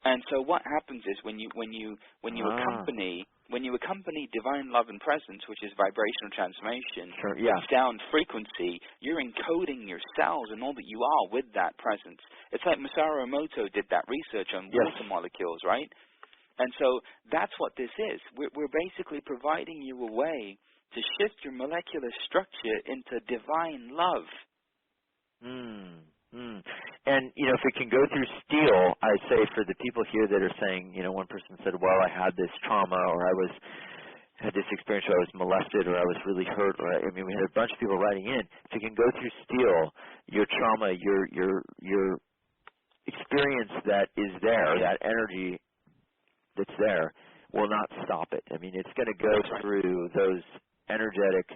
And so what happens is when you accompany divine love and presence, which is vibrational transformation, with sound frequency, you're encoding your cells and all that you are with that presence. It's like Masaru Emoto did that research on water molecules, right? And so that's what this is. We're basically providing you a way to shift your molecular structure into divine love. And, if it can go through steel, I say for the people here that are saying, one person said, well, I had this trauma, or I had this experience where I was molested, or I was really hurt, or we had a bunch of people writing in. If it can go through steel, your trauma, your experience that is there, that energy that's there, will not stop it. It's going to go through those energetic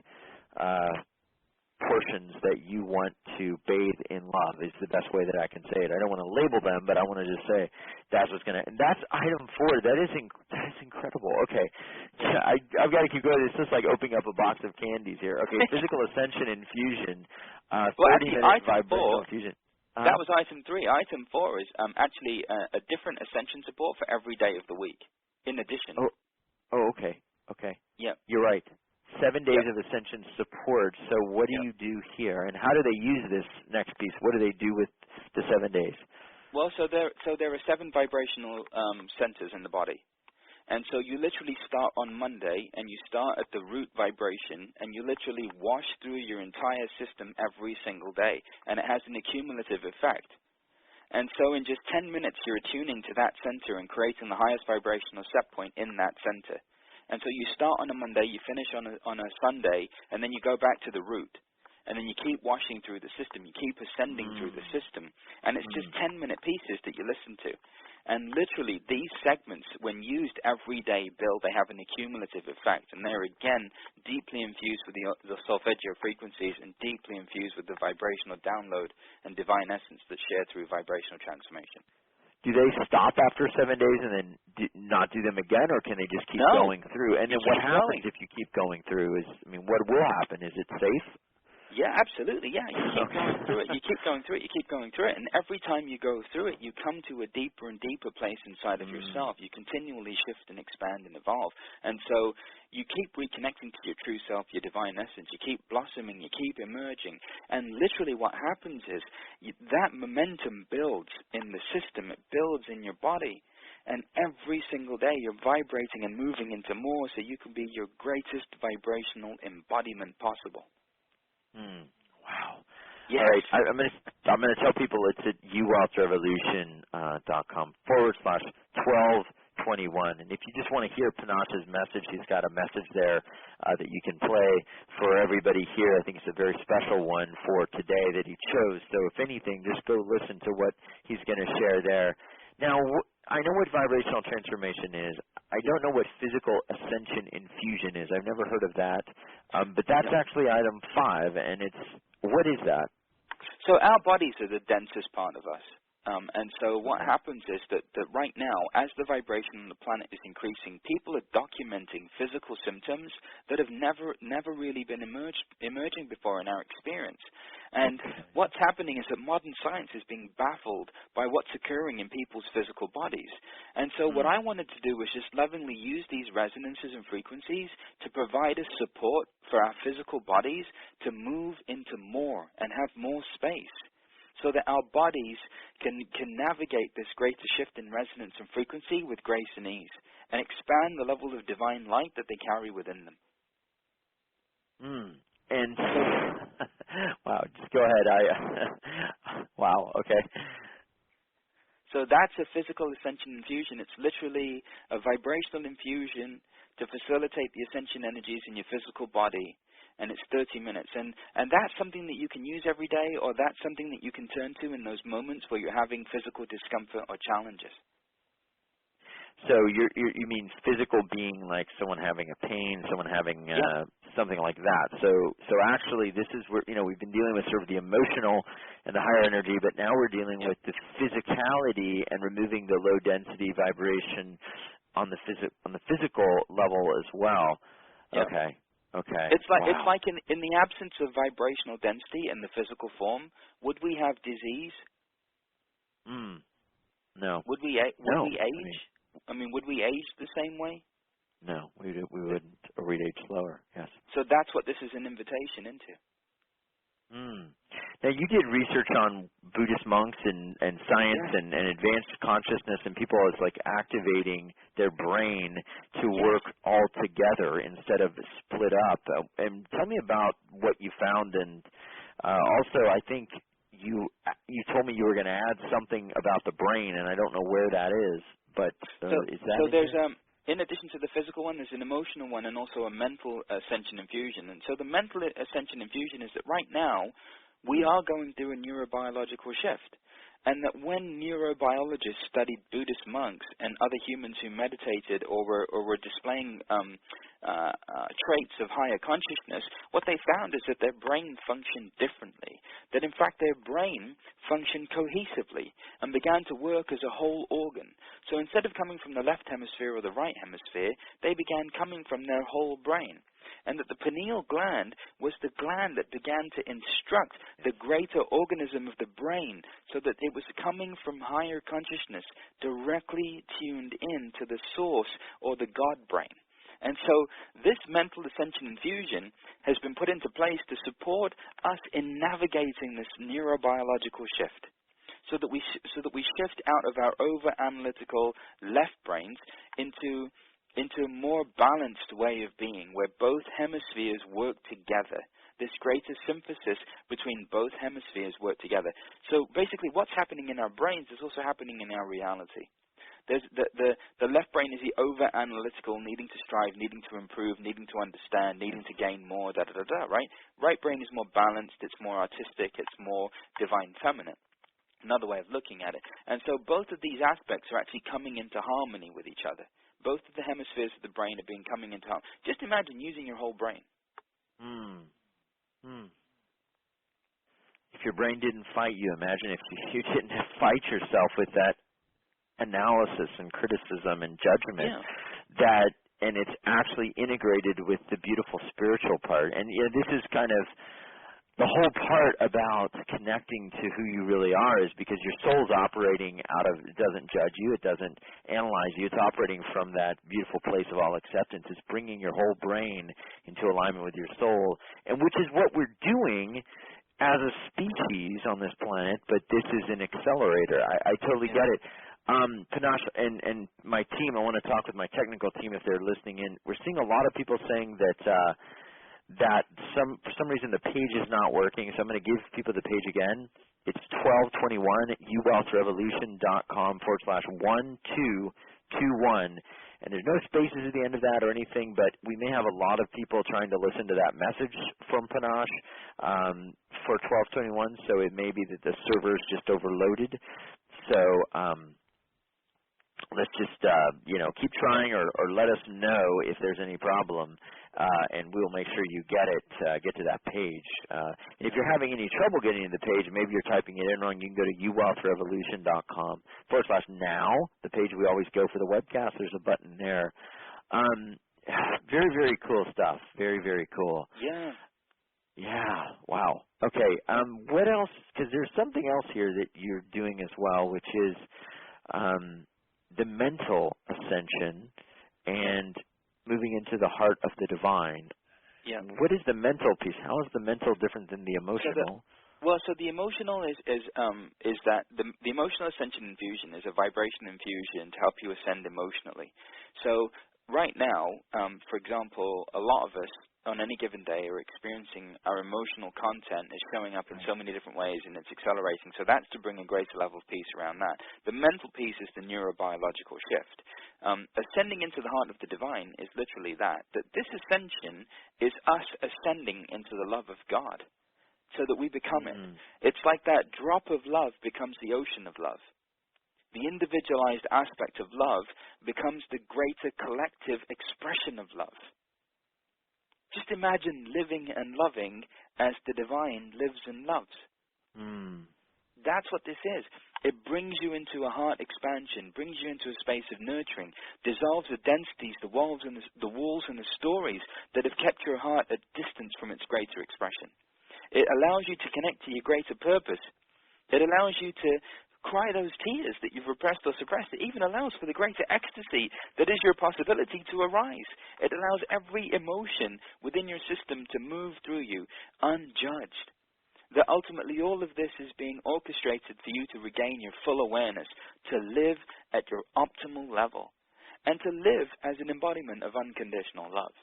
portions that you want to bathe in love is the best way that I can say it. I don't want to label them, but I want to just say that's what's going to, and that's item 4. That is incredible. Okay. I've got to keep going. It's just like opening up a box of candies here. Okay. Physical ascension infusion. 30-minute vibrational infusion. That was item 3. Item 4 is actually a different ascension support for every day of the week, in addition. Oh, okay. Okay. Yeah. You're right. 7 7 days of Ascension support. So what do you do here, and how do they use this next piece? What do they do with the 7 days? Well, so there are 7 vibrational centers in the body. And so you literally start on Monday, and you start at the root vibration, and you literally wash through your entire system every single day, and it has an accumulative effect. And so in just 10 minutes, you're attuning to that center and creating the highest vibrational set point in that center. And so you start on a Monday, you finish on a Sunday, and then you go back to the root. And then you keep washing through the system. You keep ascending through the system. And it's just 10-minute pieces that you listen to. And literally, these segments, when used every day, Bill, they have an accumulative effect. And they're, again, deeply infused with the solfeggio frequencies and deeply infused with the vibrational download and divine essence that's shared through vibrational transformation. Do they stop after 7 days and then not do them again, or can they just keep going through? And then what happens if you keep going through? What will happen? Is it safe? Yeah, absolutely. Yeah, you keep going through it. You keep going through it. You keep going through it. And every time you go through it, you come to a deeper and deeper place inside of yourself. You continually shift and expand and evolve. And so you keep reconnecting to your true self, your divine essence. You keep blossoming. You keep emerging. And literally what happens is that momentum builds in the system. It builds in your body. And every single day you're vibrating and moving into more so you can be your greatest vibrational embodiment possible. Wow. Yes. All right. I'm gonna tell people it's at uwealthrevolution.com/1221. And if you just want to hear Panache's message, he's got a message there that you can play for everybody here. I think it's a very special one for today that he chose. So if anything, just go listen to what he's going to share there. Now, I know what vibrational transformation is. I don't know what physical ascension infusion is. I've never heard of that. But that's actually item 5, and what is that? So our bodies are the densest part of us. And so what happens is that right now, as the vibration on the planet is increasing, people are documenting physical symptoms that have never really been emerging before in our experience. And what's happening is that modern science is being baffled by what's occurring in people's physical bodies. And so what I wanted to do was just lovingly use these resonances and frequencies to provide us support for our physical bodies to move into more and have more space, so that our bodies can navigate this greater shift in resonance and frequency with grace and ease, and expand the level of divine light that they carry within them. And wow, just go ahead. Wow, okay. So that's a physical ascension infusion. It's literally a vibrational infusion to facilitate the ascension energies in your physical body. And it's 30 minutes. And that's something that you can use every day, or that's something that you can turn to in those moments where you're having physical discomfort or challenges. So you mean physical being like someone having a pain, someone having something like that. So actually this is where, we've been dealing with sort of the emotional and the higher energy, but now we're dealing with the physicality and removing the low density vibration on the physical level as well. Yep. Okay. It's like in the absence of vibrational density in the physical form, would we have disease? No. Would we age? Would we age the same way? No, we wouldn't, or we'd age slower. Yes. So that's what this is an invitation into. Now, you did research on Buddhist monks and science and advanced consciousness, and people as like activating their brain to work all together instead of split up. And tell me about what you found, and also I think you told me you were going to add something about the brain, and I don't know where that is, but is that so there's in addition to the physical one, there's an emotional one and also a mental ascension infusion. And so the mental ascension infusion is that right now we are going through a neurobiological shift. And that when neurobiologists studied Buddhist monks and other humans who meditated or were displaying traits of higher consciousness, what they found is that their brain functioned differently. That in fact their brain functioned cohesively and began to work as a whole organ. So instead of coming from the left hemisphere or the right hemisphere, they began coming from their whole brain. And that the pineal gland was the gland that began to instruct the greater organism of the brain, so that it was coming from higher consciousness, directly tuned in to the source or the God brain. And so this mental ascension infusion has been put into place to support us in navigating this neurobiological shift, so that we shift out of our over-analytical left brains into a more balanced way of being, where both hemispheres work together. This greater synthesis between both hemispheres work together. So basically what's happening in our brains is also happening in our reality. There's the left brain is the over-analytical, needing to strive, needing to improve, needing to understand, needing to gain more, right? Right brain is more balanced, it's more artistic, it's more divine feminine. Another way of looking at it. And so both of these aspects are actually coming into harmony with each other. Both of the hemispheres of the brain are coming into harmony. Just imagine using your whole brain. If your brain didn't fight you, imagine if you didn't fight yourself with that analysis and criticism and judgment, and it's actually integrated with the beautiful spiritual part. And this is kind of the whole part about connecting to who you really are, is because your soul's operating out of, it doesn't judge you, it doesn't analyze you, it's operating from that beautiful place of all acceptance. It's bringing your whole brain into alignment with your soul, and which is what we're doing as a species on this planet, but this is an accelerator. I totally get it. Panache and my team, I want to talk with my technical team if they're listening in. We're seeing a lot of people saying that for some reason the page is not working, so I'm going to give people the page again. It's 1221 uwealthrevolution.com/1221, and there's no spaces at the end of that or anything, but we may have a lot of people trying to listen to that message from Panache for 1221, so it may be that the server is just overloaded. So let's just keep trying, or let us know if there's any problem, and we'll make sure you get to that page. And if you're having any trouble getting to the page, maybe you're typing it in wrong, you can go to uwealthrevolution.com/now, the page we always go for the webcast. There's a button there. Very, very cool stuff. Very, very cool. Yeah. Wow. Okay. What else? Because there's something else here that you're doing as well, which is the mental ascension and moving into the heart of the divine. Yeah. What is the mental piece? How is the mental different than the emotional? So the emotional is that the emotional ascension infusion is a vibration infusion to help you ascend emotionally. So right now, for example, a lot of us on any given day are experiencing our emotional content is showing up in so many different ways, and it's accelerating. So that's to bring a greater level of peace around that. The mental piece is the neurobiological shift. Ascending into the heart of the divine is literally that this ascension is us ascending into the love of God so that we become it. It's like that drop of love becomes the ocean of love. The individualized aspect of love becomes the greater collective expression of love. Just imagine living and loving as the divine lives and loves. That's what this is. It brings you into a heart expansion, brings you into a space of nurturing, dissolves the densities, the walls and the stories that have kept your heart at distance from its greater expression. It allows you to connect to your greater purpose. It allows you to cry those tears that you've repressed or suppressed. It even allows for the greater ecstasy that is your possibility to arise. It allows every emotion within your system to move through you unjudged. That ultimately all of this is being orchestrated for you to regain your full awareness, to live at your optimal level, and to live as an embodiment of unconditional love.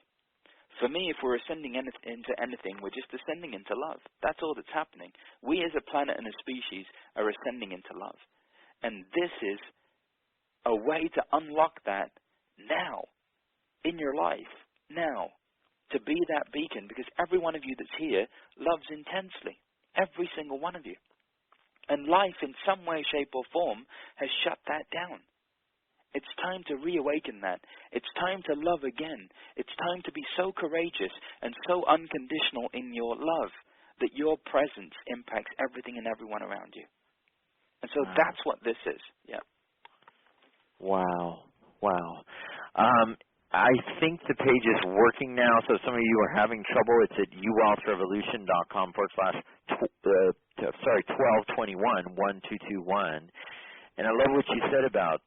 For me, if we're ascending into anything, we're just ascending into love. That's all that's happening. We as a planet and a species are ascending into love. And this is a way to unlock that now, in your life, now, to be that beacon, because every one of you that's here loves intensely. Every single one of you. And life, in some way, shape, or form, has shut that down. It's time to reawaken that. It's time to love again. It's time to be so courageous and so unconditional in your love that your presence impacts everything and everyone around you. And so that's what this is. Yeah. Wow. I think the page is working now, so some of you are having trouble. It's at uwealthrevolution.com/1221. And I love what you said about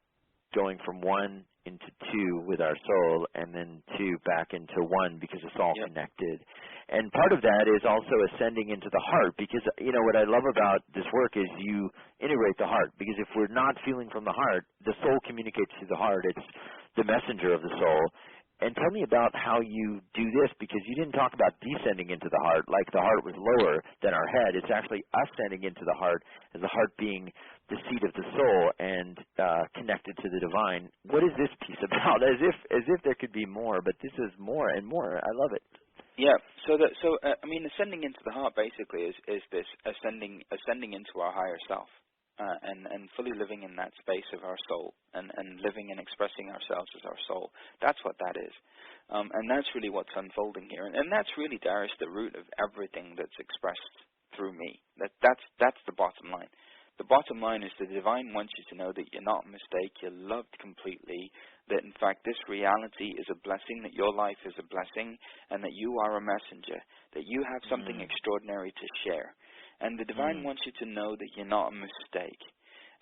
going from one into two with our soul, and then two back into one because it's all connected. And part of that is also ascending into the heart, because, you know, what I love about this work is you integrate the heart, because if we're not feeling from the heart, the soul communicates through the heart. It's the messenger of the soul. And tell me about how you do this, because you didn't talk about descending into the heart, like the heart was lower than our head. It's actually ascending into the heart, as the heart being the seat of the soul and connected to the divine. What is this piece about? As if there could be more, but this is more and more. I love it. Yeah. So I mean, ascending into the heart basically is this ascending into our higher self. And fully living in that space of our soul and living and expressing ourselves as our soul. That's what that is. And that's really what's unfolding here. And that's really, Darius, the root of everything that's expressed through me. That's the bottom line. The bottom line is the divine wants you to know that you're not a mistake, you're loved completely, that in fact this reality is a blessing, that your life is a blessing, and that you are a messenger, that you have something extraordinary to share. And the divine wants you to know that you're not a mistake.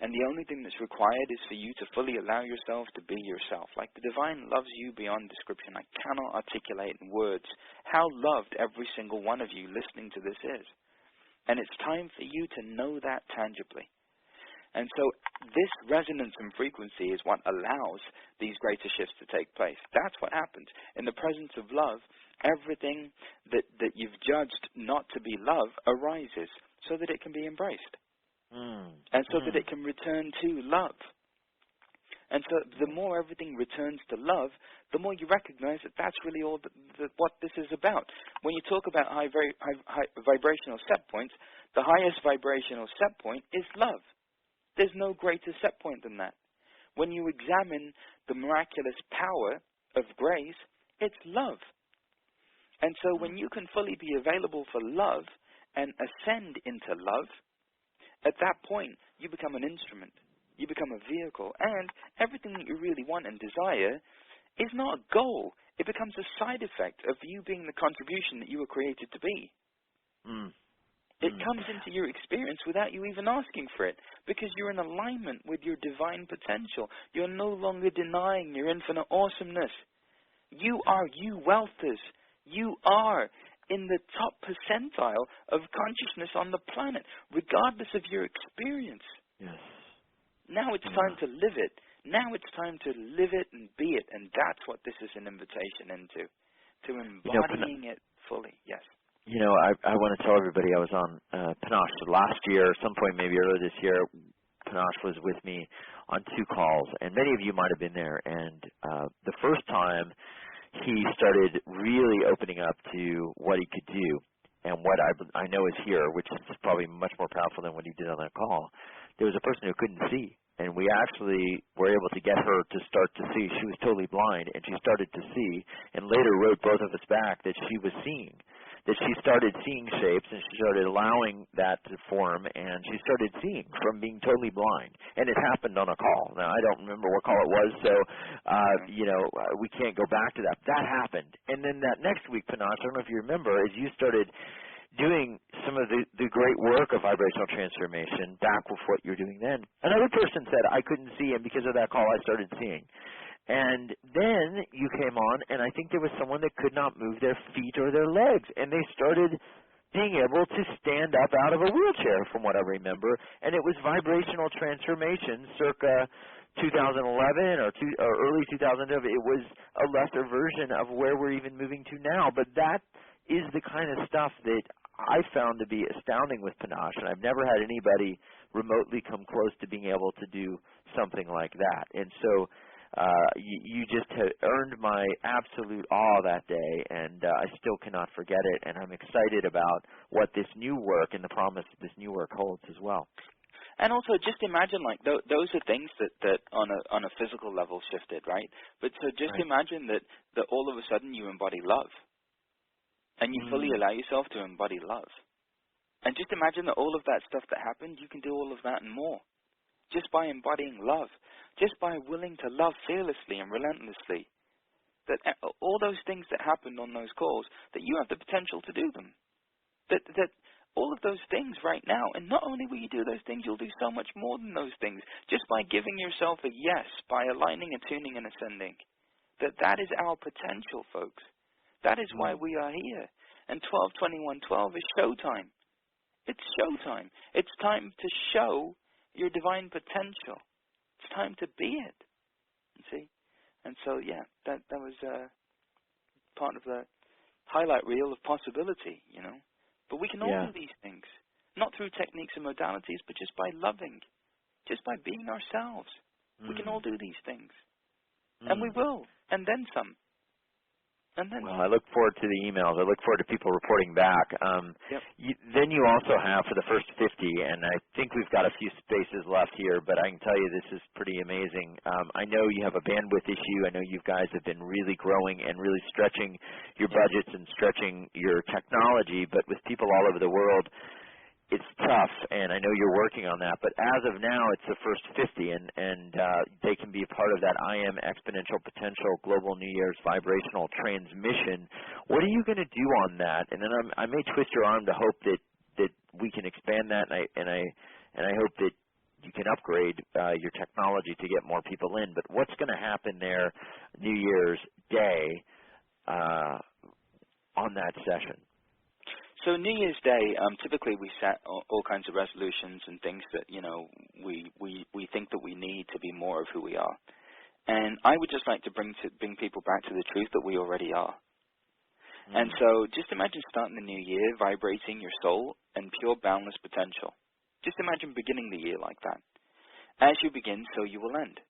And the only thing that's required is for you to fully allow yourself to be yourself. Like, the divine loves you beyond description. I cannot articulate in words how loved every single one of you listening to this is. And it's time for you to know that tangibly. And so this resonance and frequency is what allows these greater shifts to take place. That's what happens. In the presence of love, everything that you've judged not to be love arises so that it can be embraced. And so that it can return to love. And so the more everything returns to love, the more you recognize that that's really all what this is about. When you talk about high vibrational set points, the highest vibrational set point is love. There's no greater set point than that. When you examine the miraculous power of grace, it's love. And so when you can fully be available for love and ascend into love, at that point, you become an instrument. You become a vehicle. And everything that you really want and desire is not a goal. It becomes a side effect of you being the contribution that you were created to be. It comes into your experience without you even asking for it, because you're in alignment with your divine potential. You're no longer denying your infinite awesomeness. You are you wealthers. You are in the top percentile of consciousness on the planet, regardless of your experience. Yes. Now it's time to live it. Now it's time to live it and be it, and that's what this is an invitation into, to embodying it fully. Yes. You know, I want to tell everybody I was on Panache last year, some point maybe earlier this year. Panache was with me on 2 calls, and many of you might have been there. And the first time, he started really opening up to what he could do and what I know is here, which is probably much more powerful than what he did on that call. There was a person who couldn't see, and we actually were able to get her to start to see. She was totally blind, and she started to see, and later wrote both of us back that she was seeing, that she started seeing shapes, and she started allowing that to form, and she started seeing from being totally blind. And it happened on a call. Now, I don't remember what call it was, so, we can't go back to that. That happened. And then that next week, Panache, I don't know if you remember, as you started doing some of the great work of vibrational transformation back with what you're doing then, another person said, I couldn't see, and because of that call, I started seeing. And then you came on, and I think there was someone that could not move their feet or their legs, and they started being able to stand up out of a wheelchair, from what I remember, and it was vibrational transformation circa 2011 or early 2012. It was a lesser version of where we're even moving to now, but that is the kind of stuff that I found to be astounding with Panache, and I've never had anybody remotely come close to being able to do something like that. And so you just have earned my absolute awe that day, and I still cannot forget it, and I'm excited about what this new work and the promise that this new work holds as well. And also, just imagine, like, those are things that on a physical level shifted, right? But so just imagine that all of a sudden you embody love, and you fully allow yourself to embody love. And just imagine that all of that stuff that happened, you can do all of that and more, just by embodying love, just by willing to love fearlessly and relentlessly. That all those things that happened on those calls, that you have the potential to do them. That all of those things right now. And not only will you do those things, you'll do so much more than those things just by giving yourself a yes, by aligning, attuning, and ascending. That is our potential, folks. That is why we are here. And 12-21-12 is showtime. It's showtime. It's time to show your divine potential. It's time to be it. You see? And so, yeah, that was part of the highlight reel of possibility, you know. But we can all do these things, not through techniques and modalities, but just by loving, just by being ourselves. We can all do these things. And we will, and then some. Well, I look forward to the emails. I look forward to people reporting back. Then you also have for the first 50, and I think we've got a few spaces left here, but I can tell you this is pretty amazing. I know you have a bandwidth issue. I know you guys have been really growing and really stretching your budgets and stretching your technology, but with people all over the world, it's tough, and I know you're working on that, but as of now, it's the first 50, and they can be a part of that I Am Exponential Potential Global New Year's Vibrational Transmission. What are you going to do on that? And then I may twist your arm to hope that we can expand that, and I hope that you can upgrade your technology to get more people in. But what's going to happen there New Year's Day on that session? So New Year's Day, typically we set all kinds of resolutions and things that, you know, we think that we need to be more of who we are. And I would just like to bring people back to the truth that we already are. And so just imagine starting the new year vibrating your soul and pure boundless potential. Just imagine beginning the year like that. As you begin, so you will end.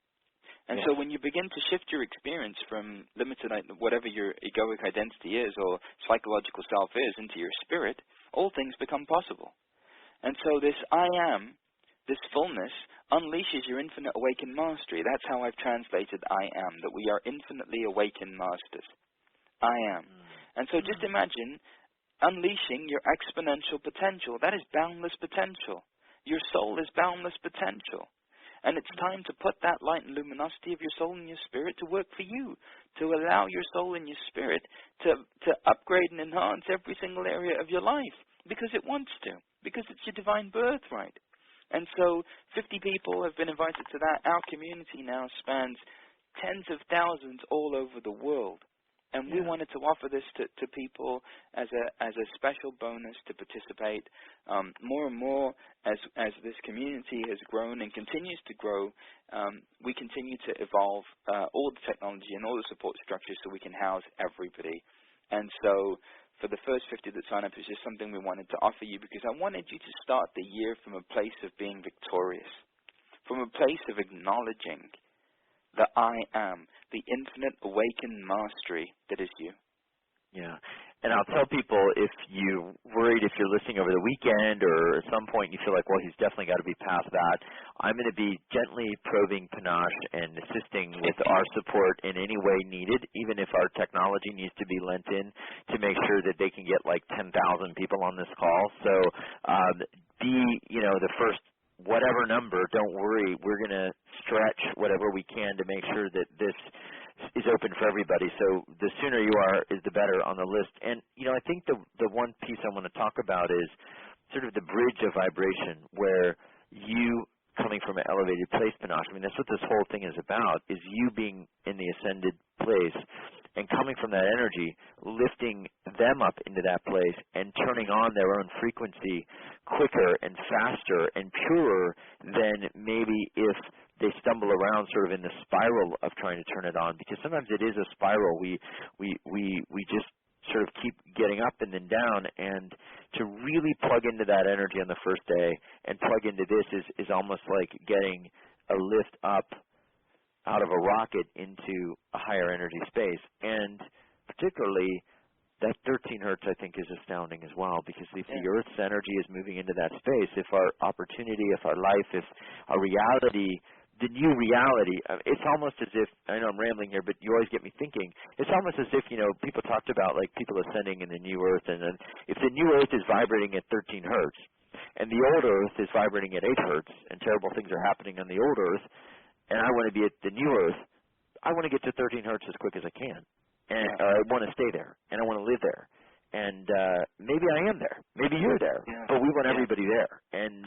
And so when you begin to shift your experience from limited, whatever your egoic identity is or psychological self is, into your spirit, all things become possible. And so this I am, this fullness, unleashes your infinite awakened mastery. That's how I've translated I am, that we are infinitely awakened masters. I am. And so just imagine unleashing your exponential potential. That is boundless potential. Your soul is boundless potential. And it's time to put that light and luminosity of your soul and your spirit to work for you, to allow your soul and your spirit to upgrade and enhance every single area of your life, because it wants to, because it's your divine birthright. And so 50 people have been invited to that. Our community now spans tens of thousands all over the world. And we wanted to offer this to people as a special bonus to participate. More and more, as this community has grown and continues to grow, we continue to evolve all the technology and all the support structures so we can house everybody. And so for the first 50 that sign up, it's just something we wanted to offer you, because I wanted you to start the year from a place of being victorious, from a place of acknowledging the I am, the infinite awakened mastery that is you. Yeah. And I'll tell people, if you're worried, if you're listening over the weekend or at some point you feel like, well, he's definitely got to be past that, I'm going to be gently probing Panache and assisting with our support in any way needed, even if our technology needs to be lent in to make sure that they can get like 10,000 people on this call. So be, you know, the first whatever number, don't worry, we're going to stretch whatever we can to make sure that this is open for everybody. So the sooner you are is the better on the list. And, you know, I think the one piece I want to talk about is sort of the bridge of vibration, where you coming from an elevated place, Panache. I mean, that's what this whole thing is about, is you being in the ascended place and coming from that energy, lifting them up into that place and turning on their own frequency quicker and faster and purer than maybe if they stumble around sort of in the spiral of trying to turn it on. Because sometimes it is a spiral. We just sort of keep getting up and then down, and to really plug into that energy on the first day and plug into this is almost like getting a lift up out of a rocket into a higher energy space. And particularly that 13 hertz, I think, is astounding as well, because if the Earth's energy is moving into that space, if our opportunity, if our life, if our reality, the new reality, it's almost as if, I know I'm rambling here, but you always get me thinking, it's almost as if, you know, people talked about like people ascending in the new Earth, and then if the new Earth is vibrating at 13 hertz and the old Earth is vibrating at 8 hertz and terrible things are happening on the old Earth, and I want to be at the new Earth, I want to get to 13 hertz as quick as I can, and I want to stay there, and I want to live there. and maybe I am there. Maybe you're there. Yeah. But we want Yeah. everybody there. And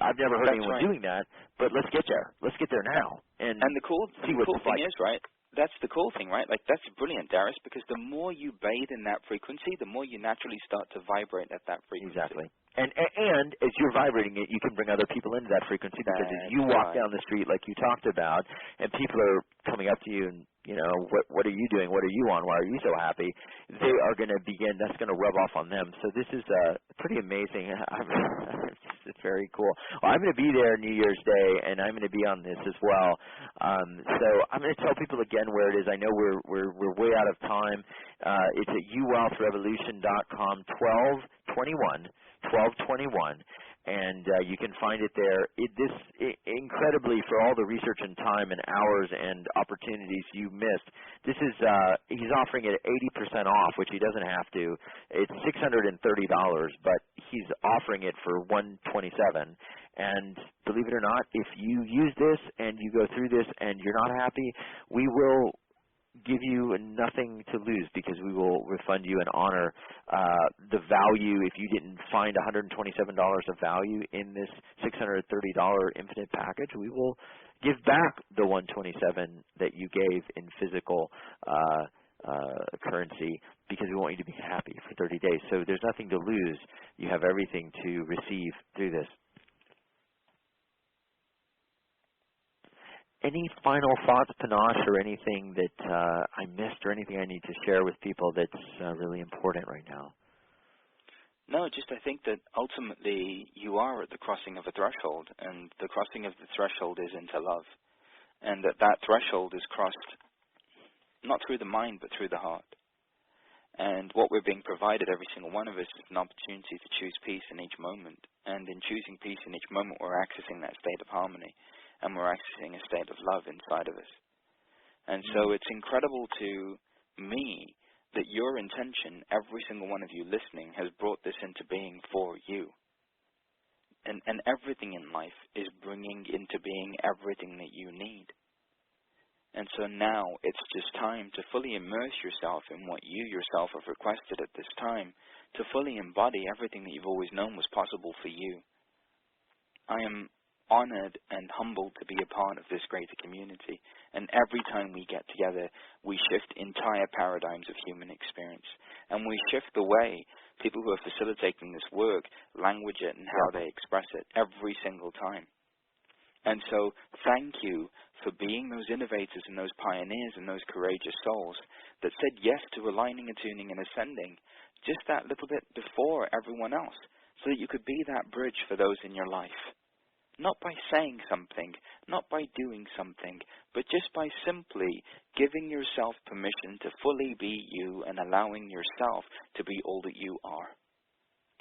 I've never heard That's anyone right. doing that, but let's get there. Let's get there now. And the cool see what it's thing like. is, right? That's the cool thing, right? Like, that's brilliant, Darius, because the more you bathe in that frequency, the more you naturally start to vibrate at that frequency. Exactly. And as you're vibrating it, you can bring other people into that frequency, because as you walk down the street like you talked about, and people are coming up to you and, you know, what are you doing? What are you on? Why are you so happy? They are going to begin, that's going to rub off on them. So this is pretty amazing. It's very cool. Well, I'm going to be there New Year's Day, and I'm going to be on this as well. So I'm going to tell people again where it is. I know we're way out of time. It's at uwealthrevolution.com, 1221, and you can find it there. Incredibly, for all the research and time and hours and opportunities you missed, this is he's offering it at 80% off, which he doesn't have to. It's $630, but he's offering it for $127. And believe it or not, if you use this and you go through this and you're not happy, we will give you nothing to lose, because we will refund you and honor the value. If you didn't find $127 of value in this $630 infinite package, we will give back the $127 that you gave in physical currency, because we want you to be happy for 30 days. So there's nothing to lose. You have everything to receive through this. Any final thoughts, Panache, or anything that I missed, or anything I need to share with people that's really important right now? No, just I think that ultimately you are at the crossing of a threshold, and the crossing of the threshold is into love, and that threshold is crossed not through the mind but through the heart. And what we're being provided, every single one of us, is an opportunity to choose peace in each moment. And in choosing peace in each moment, we're accessing that state of harmony, and we're accessing a state of love inside of us. And so it's incredible to me that your intention, every single one of you listening, has brought this into being for you. And everything in life is bringing into being everything that you need. And so now it's just time to fully immerse yourself in what you yourself have requested at this time, to fully embody everything that you've always known was possible for you. I am honored and humbled to be a part of this greater community. And every time we get together, we shift entire paradigms of human experience. And we shift the way people who are facilitating this work language it and how they express it every single time. And so thank you for being those innovators and those pioneers and those courageous souls that said yes to aligning, attuning, and ascending just that little bit before everyone else, so that you could be that bridge for those in your life. Not by saying something, not by doing something, but just by simply giving yourself permission to fully be you and allowing yourself to be all that you are.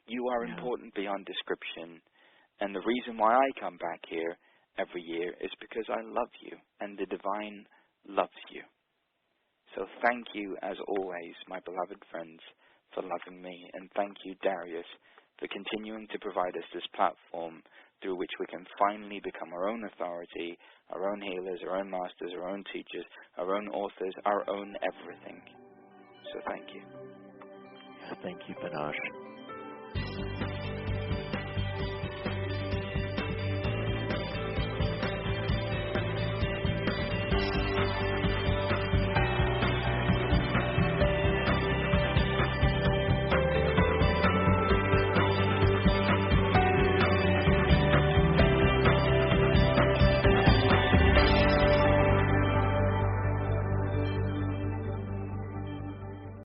You are important beyond description, and the reason why I come back here every year is because I love you, and the divine loves you. So thank you, as always, my beloved friends, for loving me, and thank you, Darius, for continuing to provide us this platform through which we can finally become our own authority, our own healers, our own masters, our own teachers, our own authors, our own everything. So thank you. Thank you, Panache.